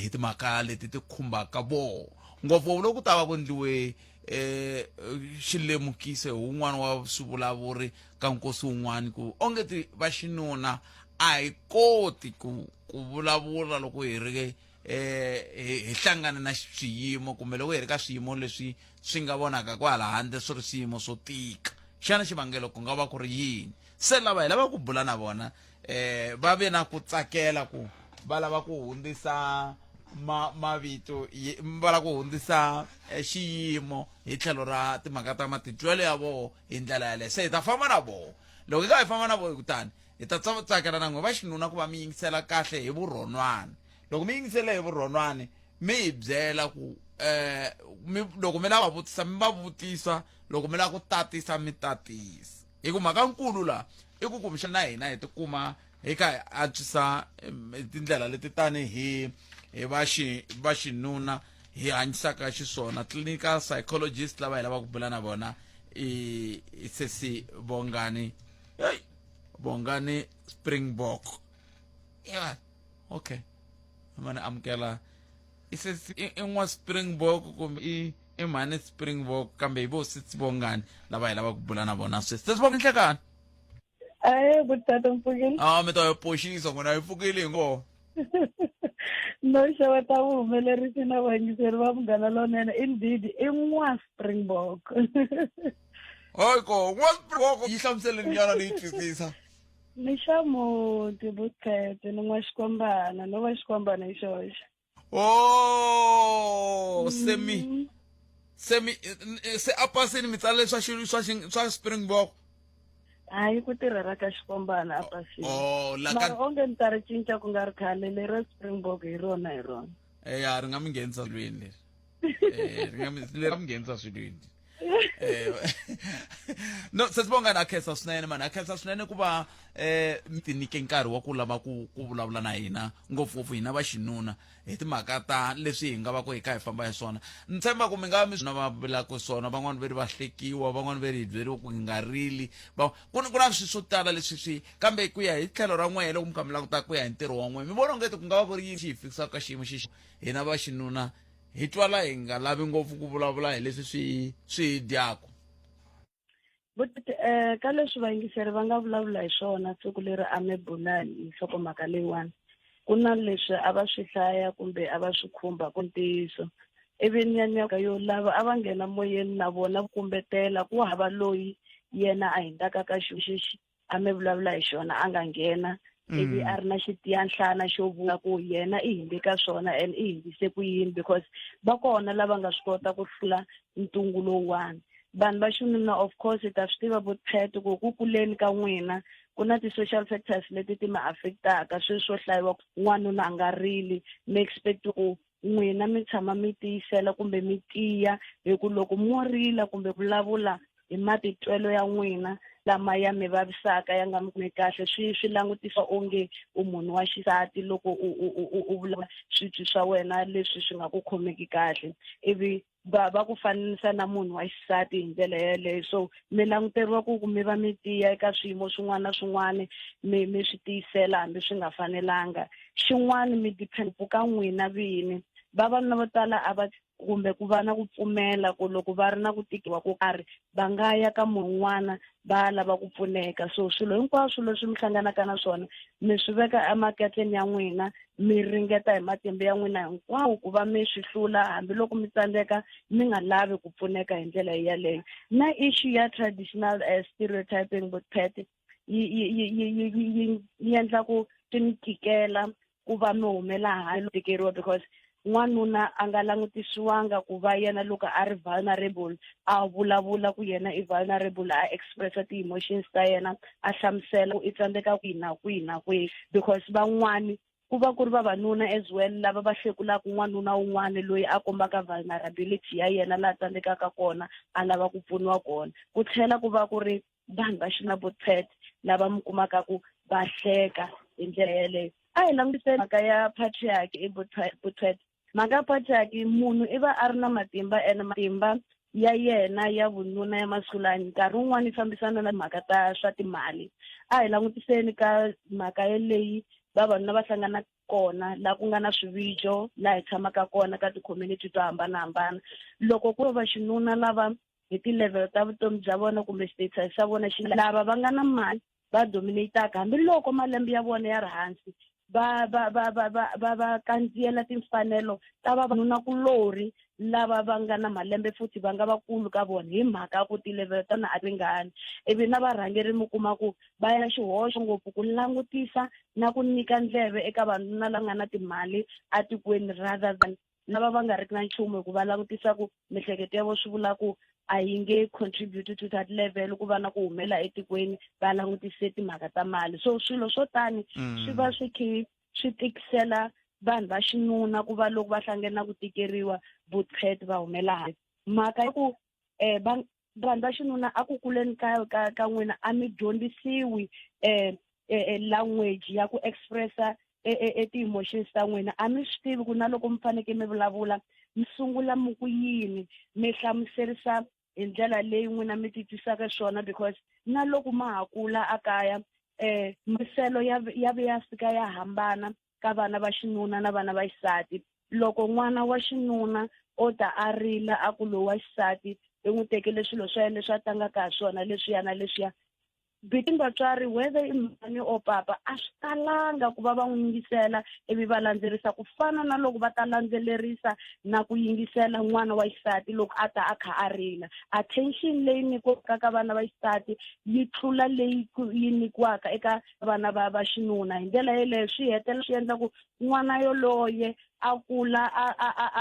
hi timhaka leti ti khumbaka vona ngopfu loko ku ta va ku endliwe xilemukiso hi wun'wana wa swivulavuri ka nkosi wun'wana ku ongeti va xinuna a hi koti ku vulavula loko hi ri hi hlangane na swiyimo kumbe loko hi ri ka swiyimo leswi swi nga vonaka kwala handle swi ri swiyimo swo tika xana xivangelo ku nga va ku ri yini se lava hi lava ku bula na vona va ve na ku tsakela ku va lava ku hundzisa mavito va lava ku hundzisa xiyimo hi tlhelo ra timhaka ta matitwelo ya vona hi ndlela yaleyo se hi ta famba na vona loko hi nga hi famba na vona kutani hi ta tsakela na n'we va xinuna ku va mi yingisela kahle hi vurhonwana loko mi yingisela hi vurhonwana mi hi byela ku loko mi lava vutisa mi va vutisa loko mi lava ku tatisa mi tatisa hi ku mhaka nkulu laha i ku kumbexana na hina hi tikuma hi kha hi antswisa tindlela leti tani hi va xinuna hi hanyisaka xiswona clinical psychologist lava hi lava ku bula na vona i sesi Bongani Springbok yeah okay mane amkela i sesi in'wa Springbok kumbe i mane Springbok kambe hi vo sesi Bongani lava hi lava ku bula na vona sesi Bongani nhlekani butata Mfukile mi ta yi poxisa n'wina yi pfukile ngo no xava ta vuhumelerisi na vayingiseri va Munghana Lonene indeed i n'wa Springbok oyiko n'wa Springbok yi hlamuseleni nyana leyi twisisa ni xa muti Bukhete ni n'wa Xikombana no va Xikombana hi xoxe se apasini mi tsale swa Springbok hayi ku tirhela ka Xikombana a pasini mara onge ni ta ri cinca ku nga ri khale lera Springbok hi rona ya ri nga mi nghenisa swilweni leri ri mi nghenisa swilweni no sesibonga na khensa swinene mani a khensa swinene ku va mi ti nyike nkarhi wa ku lava ku vulavula na hina ngopfungopfu hina va xinuna hi timhaka ta leswi hi nga va ku hi kha hi famba hi swona ni tshemba ku mi nga mi swina va vulaka swona van'wani va ri va hlekiwa van'wani va ri hi byeriwa ku hi nga rili ku na swi swo tala leswi swi kambe ku ya hi tlhelo ra n'wehe loko mi kha mi languta ku ya hi ntirho wa n'wehe mi vona ongeti ku nga va ku ri yini xi hi fikisaka ka xiyimo xixi hina va xinuna hi twala hi nga lavi ngopfu ku vulavula hi leswi swi dyaka ka leswi vayingiseri va nga vulavula hi swona siku leri a mi bula hi nhlokomhaka leyiwani ku na leswi a va swi hlaya kumbe a va swi khumba ku ntiyiso ivi nyanyaka yo lava a va nghena moyeni na vona kumbetela ku hava loyi yena a hindaka ka xixi a mi vulavula hi xona a nga nghena ivi a ri na xitiyanhlana xo vula ku yena i himbi ka swona and i himbise ku yini because va kona lava nga swi kota ku hlula ntungu lowuwani vanhu va xinuna of course ta swi tiva vuthete ku kuleni ka n'wina ku na ti-social factors leti ti ma affectaka swilo swo hlayiwa n'wanuna a nga rili mi expect ku n'wina mi tshama mi tiyisela kumbe mi tiya hi ku loko mo rila kumbe vulavula hi matitwelo ya n'wina lama ya mi vavisaka ya nga mi kumi kahle swi langutisa onge u munhu wa xisati loko u vulavula switwi swa wena leswi swi nga ku khomeki kahle ivi va ku fananisa na munhu wa xisati hi ndlela yeleyo so mi languteriwa ku mi va mi tiya eka swiyimo swin'wana na swin'wana mi swi tiyisela hambi swi nga fanelanga xin'wana mi depend ka n'wina vini vavanuna vo tala a va kumbe ku va na ku pfumela ku loko va ri na ku tikiwa ko karhi va nga ya ka munhu un'wana va lava ku pfuneka so swilo hinkwaswo leswi mi hlanganaka na swona mi swi veka emaketleni ya n'wina mi ringeta hi matimba ya n'wina hinkwawo ku va mi swi hlula hambiloko mi tsandzeka mi nga lavi ku pfuneka hi ndlela yaleyo na issue ya traditional stereotyping vuthete yi endla ku swi mi tikela ku va mi humela handle tikeriwa because n'wanuna a nga langutisiwanga ku va yena loko a ri vulnerable a vulavula ku yena i vulnerable a expressa ti-emotions ta yena a hlamusela ku i tsandzeka kwihi na kwihi because van'wani ku va ku ri vavanuna as well lava va hlekulaka n'wanuna wun'wana loyi a kombaka vulnerability ya yena laha tsandzekaka kona a lava ku pfuniwa kona ku tlhela ku va ku ri vanhu va xina vuthete lava mi kumaka ku va hleka hi ndlela yeleyo a hi langutiseni mhaka ya patriarchy vuthete mhaka ya patriarchy munhu i va a ri na matimba ene matimba ya yena ya vununa ya masiku lani nkarhi wun'wana yi fambisana na mhaka ta swa timali a hi langutiseni ka mhaka yeleyi vavanuna va hlangana kona laha ku nga na swivijo laha hi tshamaka kona ka ti-community to hambanahambana loko ku ri va xinuna lava hi ti-level ta vutomi bya vona kumbe status xa vona lava va nga na mali va dominataka hambiloko malembe ya vona ya ri hansi va kandziyela timfanelo ta vavanunakulori lava va nga na malembe futhi va nga vakulu ka vona hi mhaka ya ku ti-level ta na a ringani ivi na varhangeri mi kuma ku va ya xihoxo ngopfu ku langutisa na ku nyika ndleve eka vanuna lava nga na timali atikweni rather than lava va nga ri ki na nchumu hi ku va langutisa ku mihleketo ya vo swi vula ku a yi nge contribute to that level ku va na ku humela etikweni va langutise timhaka ta mali so swilo swo tani swi va swi tikisela vanhu va xinuna ku va loko va hlangana na ku tikeriwa vuthete va humela hansi mhaka ya ku vanhu va xinuna a ku kuleni ka n'wina a mi dyondzisiwi language ya ku expressa ti-emotions ta n'wina a mi swi tivi ku na loko mi fanekele mi vulavula mi sungula mi ku yini mi hlamuserisa hi ndlela leyi n'wina mi titwisaka swona because na loko ma ha kula a kaya miselo ya fika ya hambana ka vana va xinuna na vana va xisati loko n'wana wa xinuna o ta a rila a ku lowu wa xisati i n'wi tekele swilo swa yena leswi a tlangaka ha swona leswiya na leswiya between vatswari whether i mhani or papa a swi talanga ku va va n'wi yingisela ivi va landzelerisa ku fana na loko va ta landzelerisa na ku yingisela n'wana wa xisati loko a ta a kha a rila attention leyi nyikiwaka ka vana va xisati yi tlula leyi yi nyikiwaka eka vana va xinuna hi ndlela yeleyo swi hetelela swi endla ku n'wana yoloye a kula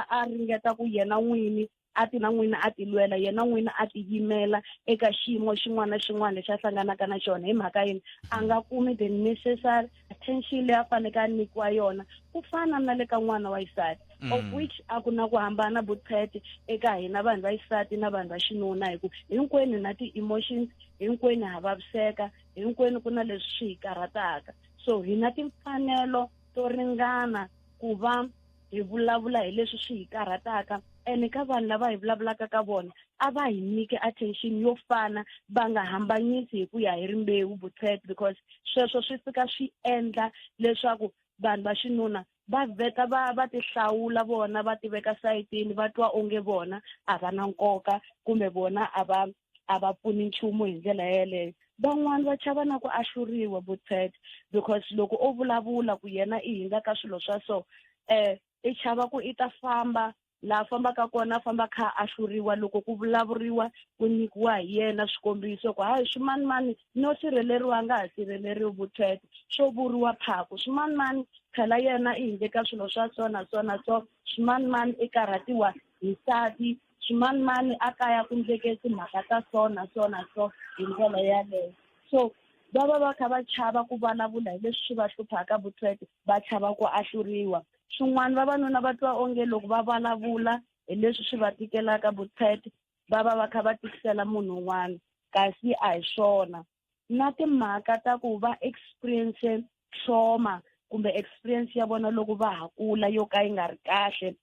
a ringeta ku yena n'wini a ti na n'wina a ti lwela yena n'wina a ti yimela eka xiyimo xin'wana na xin'wana lexi a hlanganaka na xona hi mhaka yini a nga kumi the necessary attention leyi a faneke a nyikiwa yona ku fana na le ka n'wana wa xisati of which a ku na ku hambana vuthete eka hina vanhu va xisati na vanhu va xinuna hi ku hinkwenu na ti-emotions hinkwenu ha vaviseka hinkwenu ku na leswi swi hi karhataka so hi na timfanelo to ringana ku va hi vulavula hi leswi swi hi karhataka ene ka vanhu lava hi vulavulaka ka vona a va hi nyike attention yo fana va nga hambanyisi hi ku ya hi rimbewu vuthete because sweswo swi fika swi endla leswaku vanhu va xinuna va vheta va ti hlawula vona va ti veka sayitini va twa onge vona a va na nkoka kumbe vona a va pfuni nchumu hi ndlela yeleyo van'wani va chava na ku ahluriwa Buthete, because loko o vulavula ku yena I hindza ka swilo swa so I chava ku I ta famba la fambaka kona famba kha ahluriwa loko ku vulavuriwa ku nyikiwa hi yena swikombiso ku hayi swimanimani no sirheleriwa nga ha sirheleriwi Buthete swo vuriwa phako swimanimani khala yena I hindze ka swilo swa so na so na so swimanimani I karhatiwa hi nsati swimanimani a kaya ku ndleke timhaka ta so na so na so hi ndlela yaleyo. So va kha va chava ku vulavula hi leswi va hluphaka Buthete va chava ku ahluriwa. Swin'wana vavanuna va twa onge loko va vulavula hi leswi swi va tikelaka Buthete va kha va tikisela munhu un'wana kasi a hi swona. Na timhaka ta ku va experience trauma kumbe experience ya vona loko va ha kula yo ka yi nga ri kahle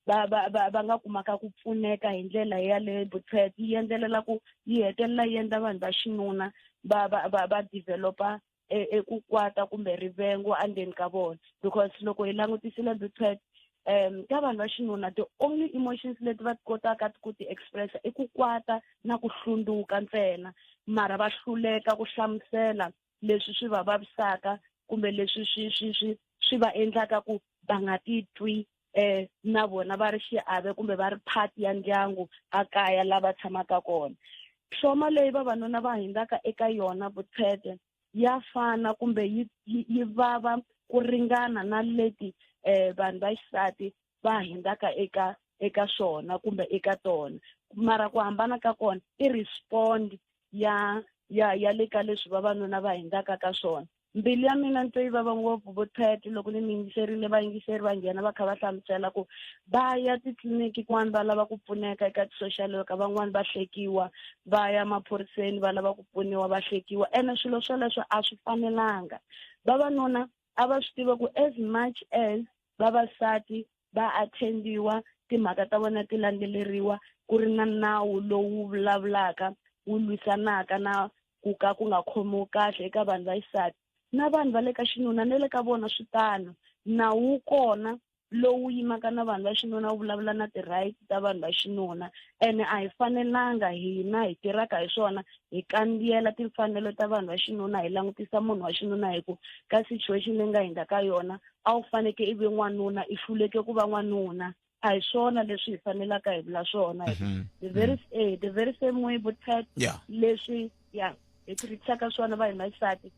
va nga kumaka ku pfuneka hi ndlela yaleyo Buthete yi endlelela ku yi hetelela yi endla vanhu va xinuna va developa ku kwata kumbe rivengo endzeni ka vona, because loko hi langutisile Buthete ka vanhu va xinuna the only emotions leti va kotaka ku ti express I ku kwata na ku hlundzuka ntsena, mara va hluleka ku hlamusela leswi swi va vavisaka kumbe leswi swi va endlaka ku va nga titwi na vona va ri xiave kumbe va ri part ya ndyangu a kaya lava tshamaka kona. Trauma leyi vavanuna va hindzaka eka yona Buthete ya fana kumbe yi vava ku ringana na leti vanhu va xisati va hindzaka eka swona kumbe eka tona, mara ku hambana ka kona I respond ya le ka leswi vavanuna va hindzaka ka swona. Mbilu ya mina ntwe yi vava ngopfu Buthete loko ni mi yingiserile vayingiseri va nghena va kha va hlamusela ku va ya titliliniki kun'wana va lava ku pfuneka eka ti-social worker, van'wani va hlekiwa, va ya maphoriseni va lava ku pfuniwa va hlekiwa, ene swilo swoleswo a swi fanelanga. Vavanuna a va swi tiva ku as much as vavasati va attendiwa timhaka ta vona ti landzeleriwa ku ri na nawu lowu vulavulaka wu lwisanaka na ku ka ku nga khomiwi kahle eka vanhu va xisati, na vanhu va le ka xinuna na le ka vona switano nawu kona lowu yimaka na vanhu va xinuna wu vulavula na ti-rights ta vanhu va xinuna, ene a hi fanelanga hina hi tirhaka hi swona hi kandziyela timfanelo ta vanhu va xinuna hi langutisa munhu wa xinuna hi ku ka situation leyi nga hundza ka yona a wu faneke I ve n'wanuna I hluleke ku va n'wanuna, a hi swona leswi hi fanelaka hi vula swona. The very same way Buthete leswi hi tirhisaka swona vanhu va xisati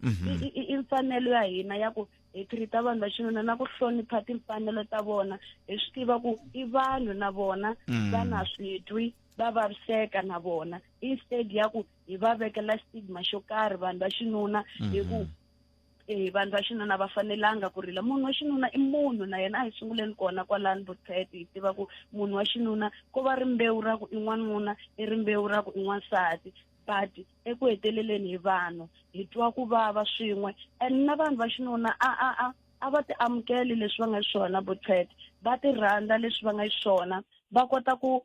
I mfanelo ya hina ya ku hi tirhita vanhu va xinuna na ku hlonipha timfanelo ta vona, hi swi tiva ku I vanhu na vona va na switwi va vaviseka na vona, instead ya ku hi va vekela stigma xo karhi vanhu va xinuna hi ku vanhu va xinuna va fanelanga ku rila. Munhu wa xinuna I munhu na yena a hi sunguleni kona kwalani Buthete hi tiva ku munhu wa xinuna ko va rimbewu ra ku I n'wanuna I rimbewu ra ku I n'wansati, but eku heteleleni hi vanhu hi twa ku vava swin'we, and na vanhu va xinuna a va ti amukeli leswi va nga swona Buthete, va ti rhandza leswi va nga swona, va kota ku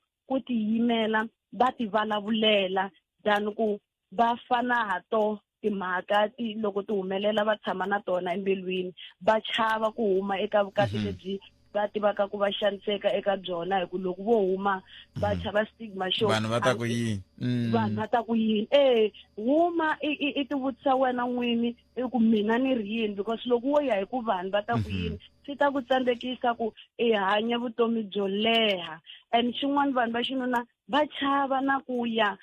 ti yimela va ti vulavulela than ku va fana ha to timhaka loko ti humelela va tshama na tona embilwini, va chava ku huma eka vukati lebyi va tivaka ku va xaniseka eka byona hi ku loko vo huma va chava stigma xo vanhu va ta ku yini vanhu va ta ku yini huma I ti vutisa wena n'wini I ku mina ni ri yini, because loko wo ya hi ku vanhu va ta ku yini swi ta ku tsandzekisa ku I hanya vutomi byo leha. And xin'wana vanhu va xinuna va chava na ku ya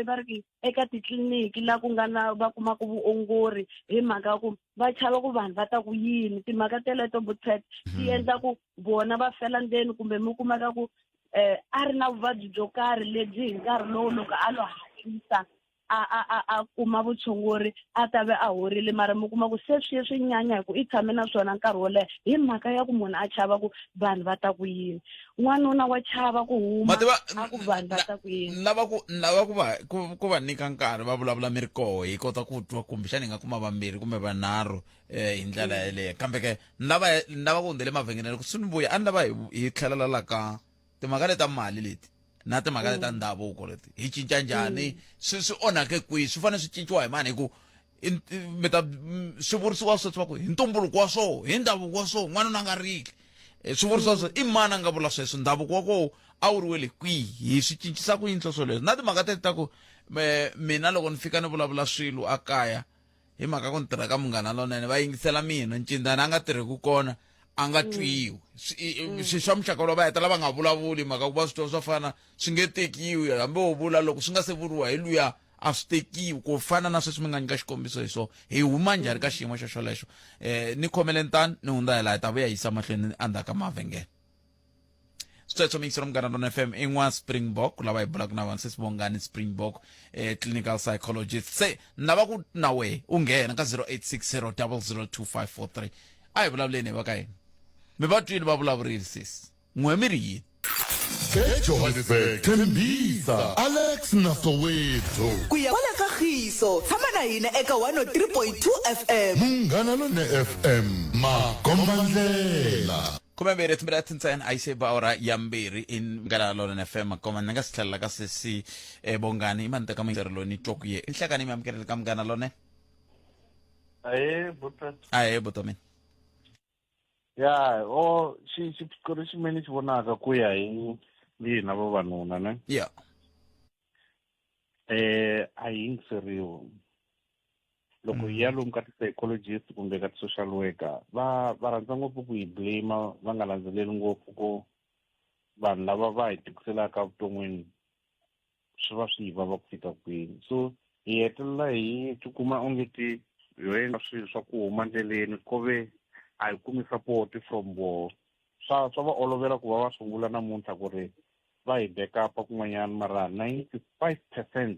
va ri eka titliliniki la ku nga na va kumaka vuongori hi mhaka ku va chava ku vanhu va ta ku yini. Timhaka teleto Buthete ti endla ku vona va fela ndzeni kumbe mi kumaka ku a ri na vuvabyi byo karhi lebyi hi nkarhi lowu loko a lo hatlisa a kuma vutshunguri a ta ve a horile, mara mi kuma ku se swi nyanya hi ku I tshame na swona nkarhi wo leha hi mhaka ya ku munhu a chava ku vanhu va ta ku yini. N'wanuna wa chava ku huma a ku vanhu va ta ku yini. lava ku va nyika nkarhi va vulavula mi ri koho hi kota ku twa kumbexani hi nga kuma vambirhi kumbe vanharhu hi ndlela yaleyo, kambe ke ni lava ku hundzele mavhengeleni ku swi ni vuya a ni lava hi tlhelela la ka timhaka leta mali leti na timhaka leta ndhavuko leti hi cinca njhani, swi onhake kwihi, swi fanele swi cinciwa hi mani hi ku swi vurisiwa swo tiva ku hi ntumbuluko wa swoho hi ndhavuko wa swoho n'wanuna a nga rili, swi vurisiwa swo I mani a nga vula sweswo, ndhavuko wa koho a wu ri wele kwihi, hi swi cincisa ku yini sweswo leswi. Na timhaka teti ta ku mina loko ni fika ni vulavula swilo a kaya hi mhaka ku ni tirha ka Munghana Lonene va yingisela mina Ncindana a nga tirhi ku kona a nga twiwi swi swa muxaka lowu va heta lava nga vulavuli mhaka ku va swi twa swa fana swi nge tekiwi hambi wo vula loko swi nga se vuriwa hi luya a swi tekiwi ku fana na sweswi mi nga nyika xikombiso hi swona hi huma njhani ka xiyimo xo xolexo ni khomele ntani ni hundza hi laha hi ta vuya yisa mahlweni endzhaku ka mavhengele sweswo mixer Munghana Lonene FM in'wana Springbok lava hi bulaka na vanhu se Sibongani Springbok clinical psychologist se ni lava ku na wehe u nghena ka 0860002543 a hi vulavuleni hi va ka hina mi va twile va vulavurile sisi n'we mi ri yini eJohannesburg Tembisa Alex Nasowethu kuya kwala kagiso tshama na hina eka 103.2 FM Munghana Lonene FM Makombandlela kumembere timbirati ntsena a yi se baora ya mbirhi in Munghana Lonene FM makoma ni nga si tlhelela ka sesi Bongani i manita ka muyingiseri ni twa ku ye i nhlakani mi amukelele ka Munghana Lonene ahe butomini ya xiphiqo lexi me ni xi vonaka ku ya hi hina vavanuna ne ya a hi yingiseriwi loko hi ya lomu ka ti-psychologist kumbe ka ti-social worker va rhandza ngopfu ku hi blame va nga landzeleli ngopfu ku vanhu lava va hi tikiselaka vuton'wini swi va swi hi vava ku fika kwini so hi hetelela hi tikuma ongeti ho endla swilo swa ku huma ndleleni kove a hi kumi support from vo swa va olovela ku va va sungula namuntlha ku ri va hi backup kun'wanyana mara 95%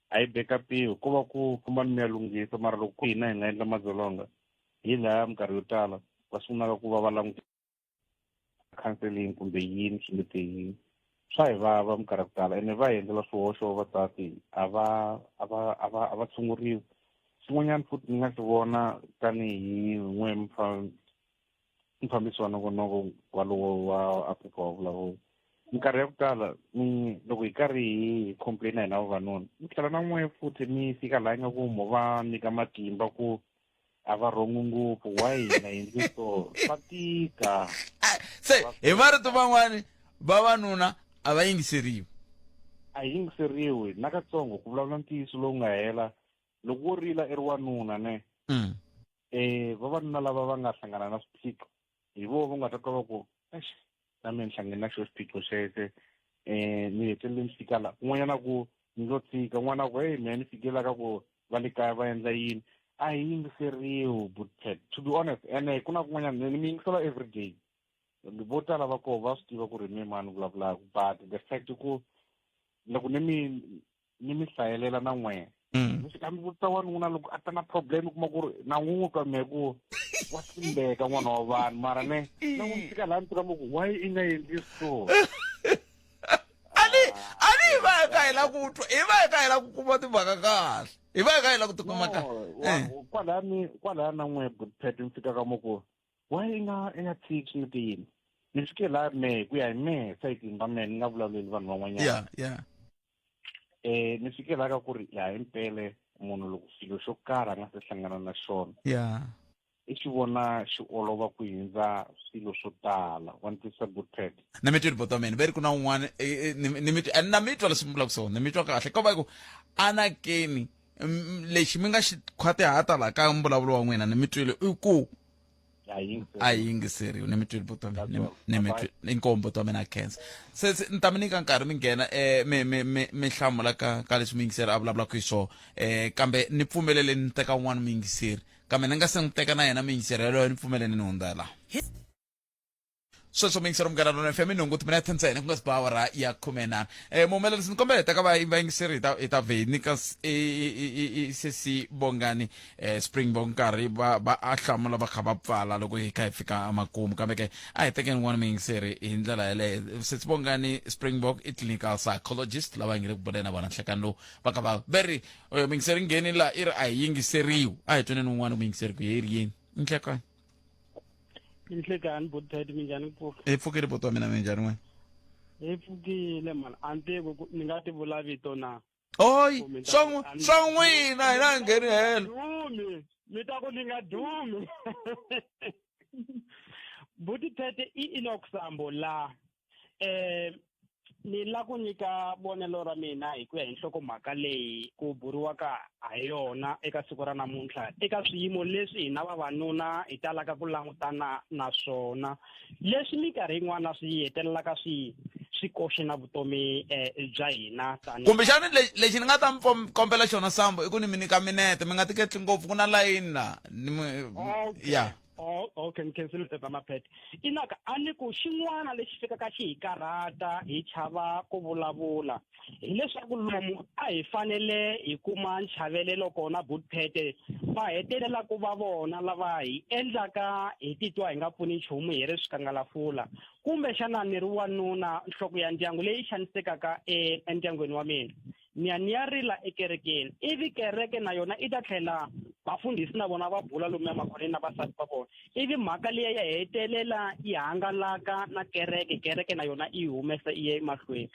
a hi backupiwi ko va ku famba ni mi ya lunghisa mara loko hina hi nga endla madzolonga hi laya minkarhi yo tala va sungulaka ku va languta counseling kumbe yini swi nge te yini swa hi vava minkarhi ku tala ene va hi endlela swihoxo vasati a va tshunguriwi swin'wanyana futhi ni nga swi vona tanihi n'we mufambisi wa nongonoko walowo wa Afrika wa vulavula minkarhi ya ku tala loko hi karhi hi complain hina vavanuna mi tlhela na n'we futhi mi fika laha ingaku mo va nyika matimba ku a va rhongi ngopfu why hina hi ndli so swa tika se hi marito man'wani vavanuna a va yingiseriwi a hi yingiseriwi na katsongo ku vulavula ntiyiso lowu nga hela loko wo rila i ri wanuna ne vavanuna lava va nga hlangana na swiphiqo hi vo nga ta twa va ku na me ni hlangane na xo xiphiqo xese ni hetelele ni fika la kun'wanyana ku ni lo tshika n'wana ku hey me ni fikela ka ku va le kaya va endla yini a hi yingiseriwi but to be honest ene ku na kun'wanyana ni mi yingisela everyday vo tala va koho va swi tiva ku ri mi mani vulavulaka but the fact ku loko ni mi hlayelela na n'we kambe vutisa wanuna loko a ta na problem kuma ku ri na n'wu twa me ku wa tsimbeka n'wana wa vanhu mara ne na n'wi fika laha ni tiva ku why i nga endli so ani hi va hi ka hi la ku twa hi va hi ka hi la ku kuma timhaka kahle hi va hi ka hi la ku tikuma kwalaya na n'we butpet mi fikaka mo ku why i nga tshiki swi nge te yini ni fike laha me ku ya hi me sayitini ra me ni nga vulavuleli vanhu van'wanyana ni fike laha ka ku ri ya impele munhu loko xilo xo karhi a nga se hlangana na xona i xi vona xi olova ku hundza swilo swo tala wa ntisa butpet na mi twi ribotomeni ve ri ku na un'wana na mi twa leswi mi vulaka swona ni mi twa kahle ko va ku anakeni lexi mi nga xi khwatihata laha ka mbulavulo wa n'wina ni mi twile i ku a yi yingiseriwi ni mi twile botomeni inkombo to mina cancer se ni ta mi nyika nkarhi mi nghena mi hlamula ka leswi muyingiseri a vulavulaka hi swona kambe ni pfumelele ni teka un'wana muyingiseri kambe ni nga se n'wi teka na yena muyingiseri yaloyo ni pfumelele ni hundza laha sweswo muyingiseri Munghana Lonene FM nhungu timinete ntsena ku nga si ba awara ya 19 muhumelerisi ni kombela teka vayingiseri hi ta vhe nyika sesi Bongani Springbok nkarhi va a hlamula va kha va pfala loko hi kha hi fika makumu kambe ke a hi tekeni n'wana muyingiseri hi ndlela yaleyo sesi Bongani Springbok i clinical psychologist lava hi nge le ku buleni na vona nhlekani lowu va kha va veri muyingiseri ngheni laha i ri a hi yingiseriwi a hi twaneni un'wana muyingiseri ku hi ri yini nhlekani inhlekani butpet minjhani ku hi pfukile poto wa mina minjhani n'wina hi pfukile man a ni tivi ni nga ti vula vito na oyi swa n'wina hi na ngheni helo dumi mi ta ku ni nga dumi butpet i inoxambo la ni la ku nyika vonelo ra mina hi ku ya hi nhlokomhaka leyi ku buriwaka ha yona eka siku ra namuntlha eka swiyimo leswi hina vavanuna hi talaka ku langutana na swona leswi minkarhi yin'wana swi hetelelaka swi koxe na vutomi bya hina kumbexani lexi ni nga ta mi kombela xona Sambo i ku ni mi nyika minete mi nga tiketli ngopfu ku na layini la ya okay ni khenseliteta maphete inaka a ni ku xin'wana lexi fikaka xi hi karhata hi chava ku vulavula hileswaku lomu a hi fanele hi kuma nchavelelo kona Bootpet va hetelela ku va vona lava hi endlaka hi titwa hi nga pfuni nchumu hi ri swikangalafula kumbe xana ni ri wanuna nhloko ya ndyangu leyi xanisekaka endyangwini wa mina ni ya rila ekerekeni ivi kereke na yona i ta tlhela vafundhisi na vona va bula lomu emakhoneni na vasati va vona ivi mhaka leyi ya hetelela yi hangalaka na kereke na yona i humesa i ye emahlweni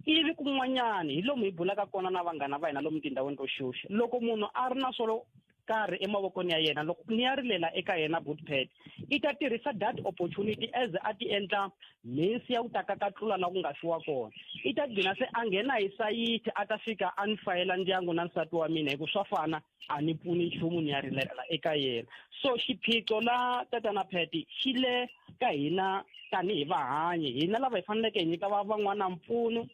ivi kun'wanyani hi lomu hi bulaka kona na vanghana va hina lomu tindhawini to xuxa loko munhu a ri na swolo karhi emavokweni ya yena loko ni ya rilela eka yena Bootpet i ta tirhisa that opportunity as a ti endla mesi ya ku taka ka tlula la ku nga fiwa kona i ta gcina se a nghena hi sayiti a ta fika a ni fayela ndyangu na nsati wa mina hi ku swa fana a ni pfuni nchumu ni ya rilela eka yena so xiphiqo la tatana Pheti xi le ka hina tanihi vahanyi hina lava hi faneleke hi nyika van'wana mpfuno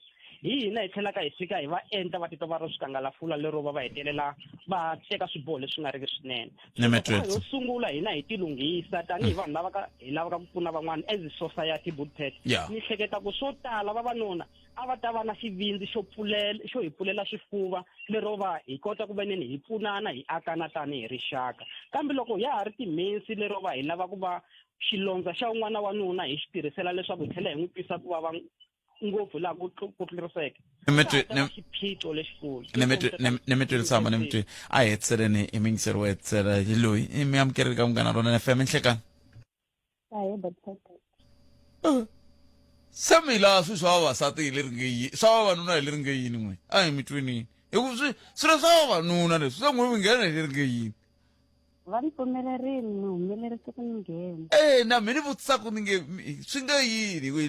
hi hina hi tlhelaka hi fika hi va endla va titwa va ri swikangalafula lero va hetelela va teka swiboho leswi nga riki swinene yo sungula hina hi tilunghisa tanihi vanhu hi lavaka ku pfuna van'wana as society Bootpet ni hleketa ku swo tala vavanuna a va ta va na xivindzi xo hi pfulela swifuva lero va hi kota ku veneni hi pfunana hi akana tanihi rixaka kambe loko ya ha ri timhesi lero va hi lava ku va xilondza xa un'wana wa nuna hi xi tirhisela leswaku hi tlhela hi n'wi twisa ku va ngopfu laha ku tluriseke xiphiqo lexikulu ni mi twilisama ni mi twi a hi hetiseleni hi mingiseri wo hetisela hi loyi i mi amukerile ka Munghana Lonene FM nhlekani se mi laha swi swa vavasati hi le ringeyini swa vavanuna hi le ringeyini n'we a hi mi twinini hi ku swilo swa vavanuna leswi swa n'we mi nghena hi le ringeyini va ni pfumelerile ni humelerise ku ni nghena na mi ni vutisa ku ni nge swi nga yini hi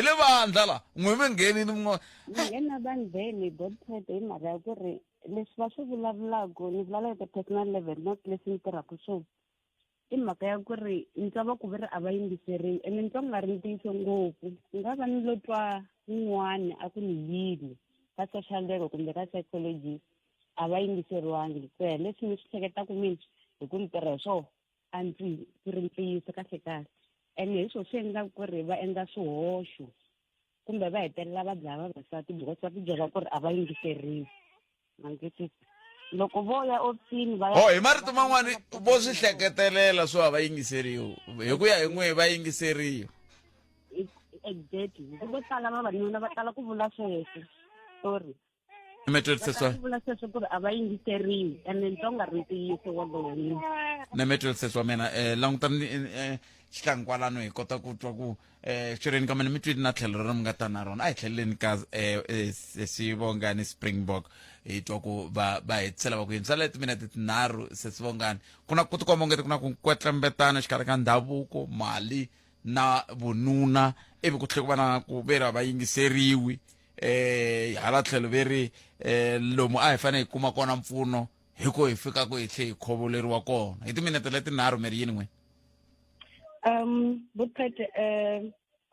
le vandla la n'we mi ngheni ni nghena vanhveni Bootpet hi mhaka ya ku ri leswi va swi vulavulaku ni vulavula eka personal level not leswi ni tirhaku swona i mhaka ya ku ri ni twa va ku ve ri a va yingiseriwi ene ni twa ku nga ri ntiyiso ngopfu ni nga va ni lo twa wun'wana a ku ni yini ka social worker kumbe ka psychologist a va yingiseriwangi se leswi ni swi hleketaku mina hi ku ni tirha hi swona a ndzi ku ri ntiyiso kahle ene hi swo swi endlaku ku ri va endla swihoxo kumbe va hetelela va dlaya vavasati because va tibyela ku ri a va yingiseriwi loko vo ya ofisini hi marito man'wani vo swi hleketelela swo va yingiseriwi hi ku ya hi n'we va yingiseriwa exactly vo tala vavanuna va tala ku vula sweswo sorry vula sweswo ku ri a va yingiseriwi ene ni twa nga ri ntiyiso wolowo na metwelses wa mina langutani xitlhangi kwalano hi kota ku twa ku xireni ka mina mi twini na tlhelo ra mi nga ta na rona a hi tlheleleni ka Sibongani Springbok hi twa ku va hetisela va ku yini sale timinete tinharhu se Sibongani ku na ku tikomba ngeti ku na ku kwetlembetana xikarhi ka ndhavuko mali na vununa ivi ku tlhe ku va na ku veri va yingiseriwi hala tlhelo veri lomu a hi fanele hi kuma kona mpfuno hi ku hi fika ku hi tlhe hi khovoleriwa kona hi timinete letinharhu mi ri yini n'we Bootpet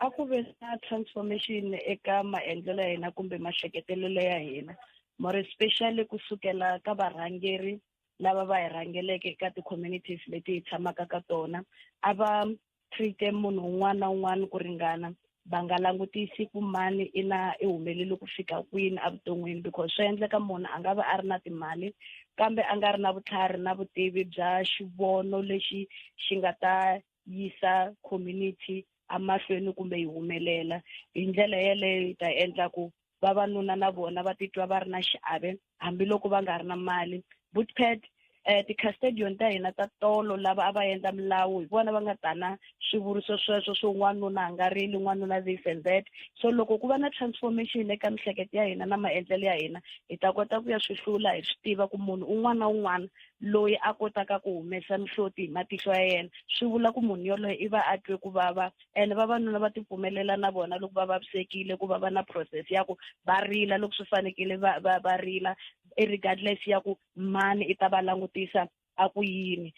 a ku ve na transformation eka maendlelo ya hina kumbe mahleketelelo ya hina more especially kusukela ka varhangeri lava va hi rhangeleke eka ti-communities leti hi tshamaka ka tona a va treat-e munhu un'wana na un'wana ku ringana va nga langutisi ku mani i humelele ku fika kwini evuton'wini because swi endleka munhu a nga va a ri na timali kambe a nga ri na vutlhari na vutivi bya xivono lexi xi nga ta yisa community amahlweni kumbe yi humelela hi ndlela yeleyo yi ta endla ku vavanuna na vona va titwa va ri na xiave hambiloko va nga ri na mali Bootpet ti-custodian ta hina ta tolo lava a va endla milawu hi vona va nga ta na swivuriso sweswo swo n'wanuna a nga rili n'wanuna this and that. So loko ku va na transformation eka mihleketo ya hina na maendlelo ya hina hi ta kota ku ya swi hlula hi swi tiva ku munhu un'wana na un'wana loyi a kotaka ku humesa mihloti hi matihlo ya yena swi vula ku munhu yoloye i va a twe ku vava and vavanuna va tipfumelela na vona loko va vavisekile ku va va na process ya ku va rila loko swi fanekele va rila regardless ya ku mani i ta va langutisa a ku yini.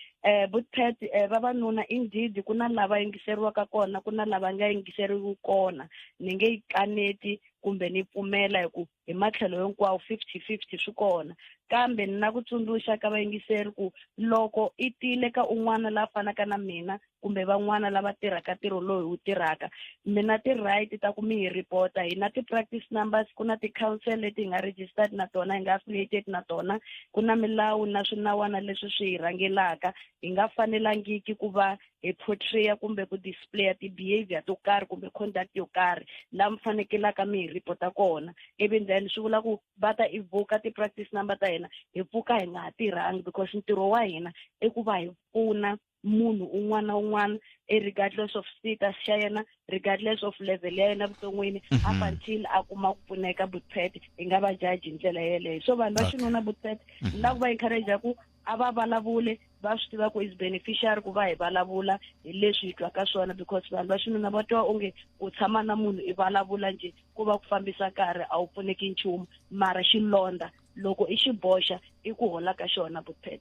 But Pat, vavanuna indeed ku na lava yingiseriwaka kona ku na lava nga yingiseriwi kona ni nge yi kaneti kumbe ni pfumela hi ku hi matlhelo hinkwawo 50-50 swi kona kambe ni na ku tsundzuxa ka vayingiseri ku loko i tile ka un'wana la fanaka na mina kumbe van'wana lava tirhaka ntirho loyi wu tirhaka mina ti-right ta ku mi hi report-a hi na ti-practice numbers ku na ti-council leti hi nga registered na tona hi nga affiliated na tona ku na milawu na swinawana leswi swi hi rhangelaka hi nga fanelangiki ku va hi portraya kumbe ku displaya ti-behavior to karhi kumbe conduct yo karhi laha mi fanekelaka mi hi report-a kona even then swi vula ku va ta evoka ti-practice number ta hina hi pfuka hi nga ha tirhangi because ntirho wa hina i ku va hi pfuna munhu un'wana na un'wana regardless of status xa yena regardless of level ya yena vuton'wini up until a kuma ku pfuneka butpet hi nga va jaji hi ndlela yeleyo so vanhu va xinuna butpet la ku va encourage ku a va vulavule va swi tiva ku is beneficiary ku va hi vulavula hi leswi hi twaka swona because vanhu va xinuna va twa onge ku tshama na munhu i vulavula nje ku va ku fambisa nkarhi a wu pfuneki nchumu mara xilondza loko i xi boxa i ku hola ka xona butpet.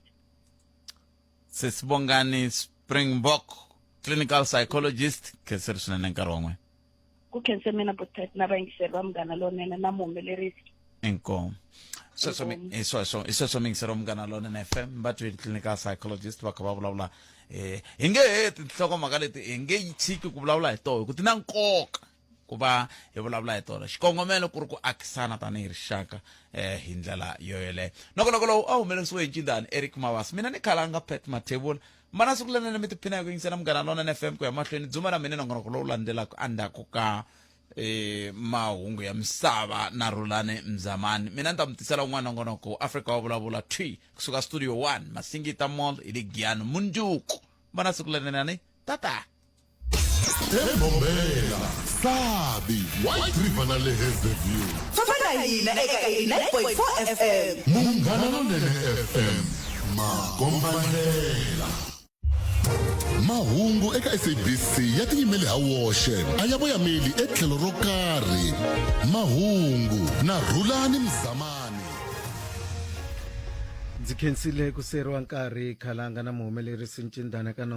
Sisibongani Springbok clinical psychologist khenseri swinene nkarhi wan'we ku khense mina butpet na vayingiseri va Munghana Lonene na muhumelerisi inkomo sweswo mingisero Munghana Lonene FM va twi clinical psychologist va kha va vulavula hi nge heti tinhlokomhaka leti hi nge yi tshiki ku vulavula hi tona ku ti na nkoka ku va hi vulavula hi tona xikongomelo ku ri ku akisana tanihi rixaka hi ndlela yoyeleyo nokoloko lowu a humelerisiwe hi Ncindani Eric Mavasi mina ni khalanga Pat Mathebula mana siku lenene mi tiphina hi ku yingisela Munghana Lonene FM ku ya mahlweni dzuma ra mina nongonoko lowu landzelaka endzhaku ka mahungu ya misava na Rulane Mzamani mina ni ta mi tisela un'wana nongonoko Africa wa vulavula twi kusuka studio 1 Masingita Mall hi le Giyani Munduku mana siku lenene tata Ebombela Sabi White River na le Hazelview Fafana hina eka 89.4 FM Munghana Lonene FM Makombanela mahungu eka SABC ya tiyimele ha woxe a ya voyameli etlhelo ro karhi mahungu na Rulani Mzamani ndzi khensile ku seriwa nkarhi khalanga na muhumelerisi Ncindani ka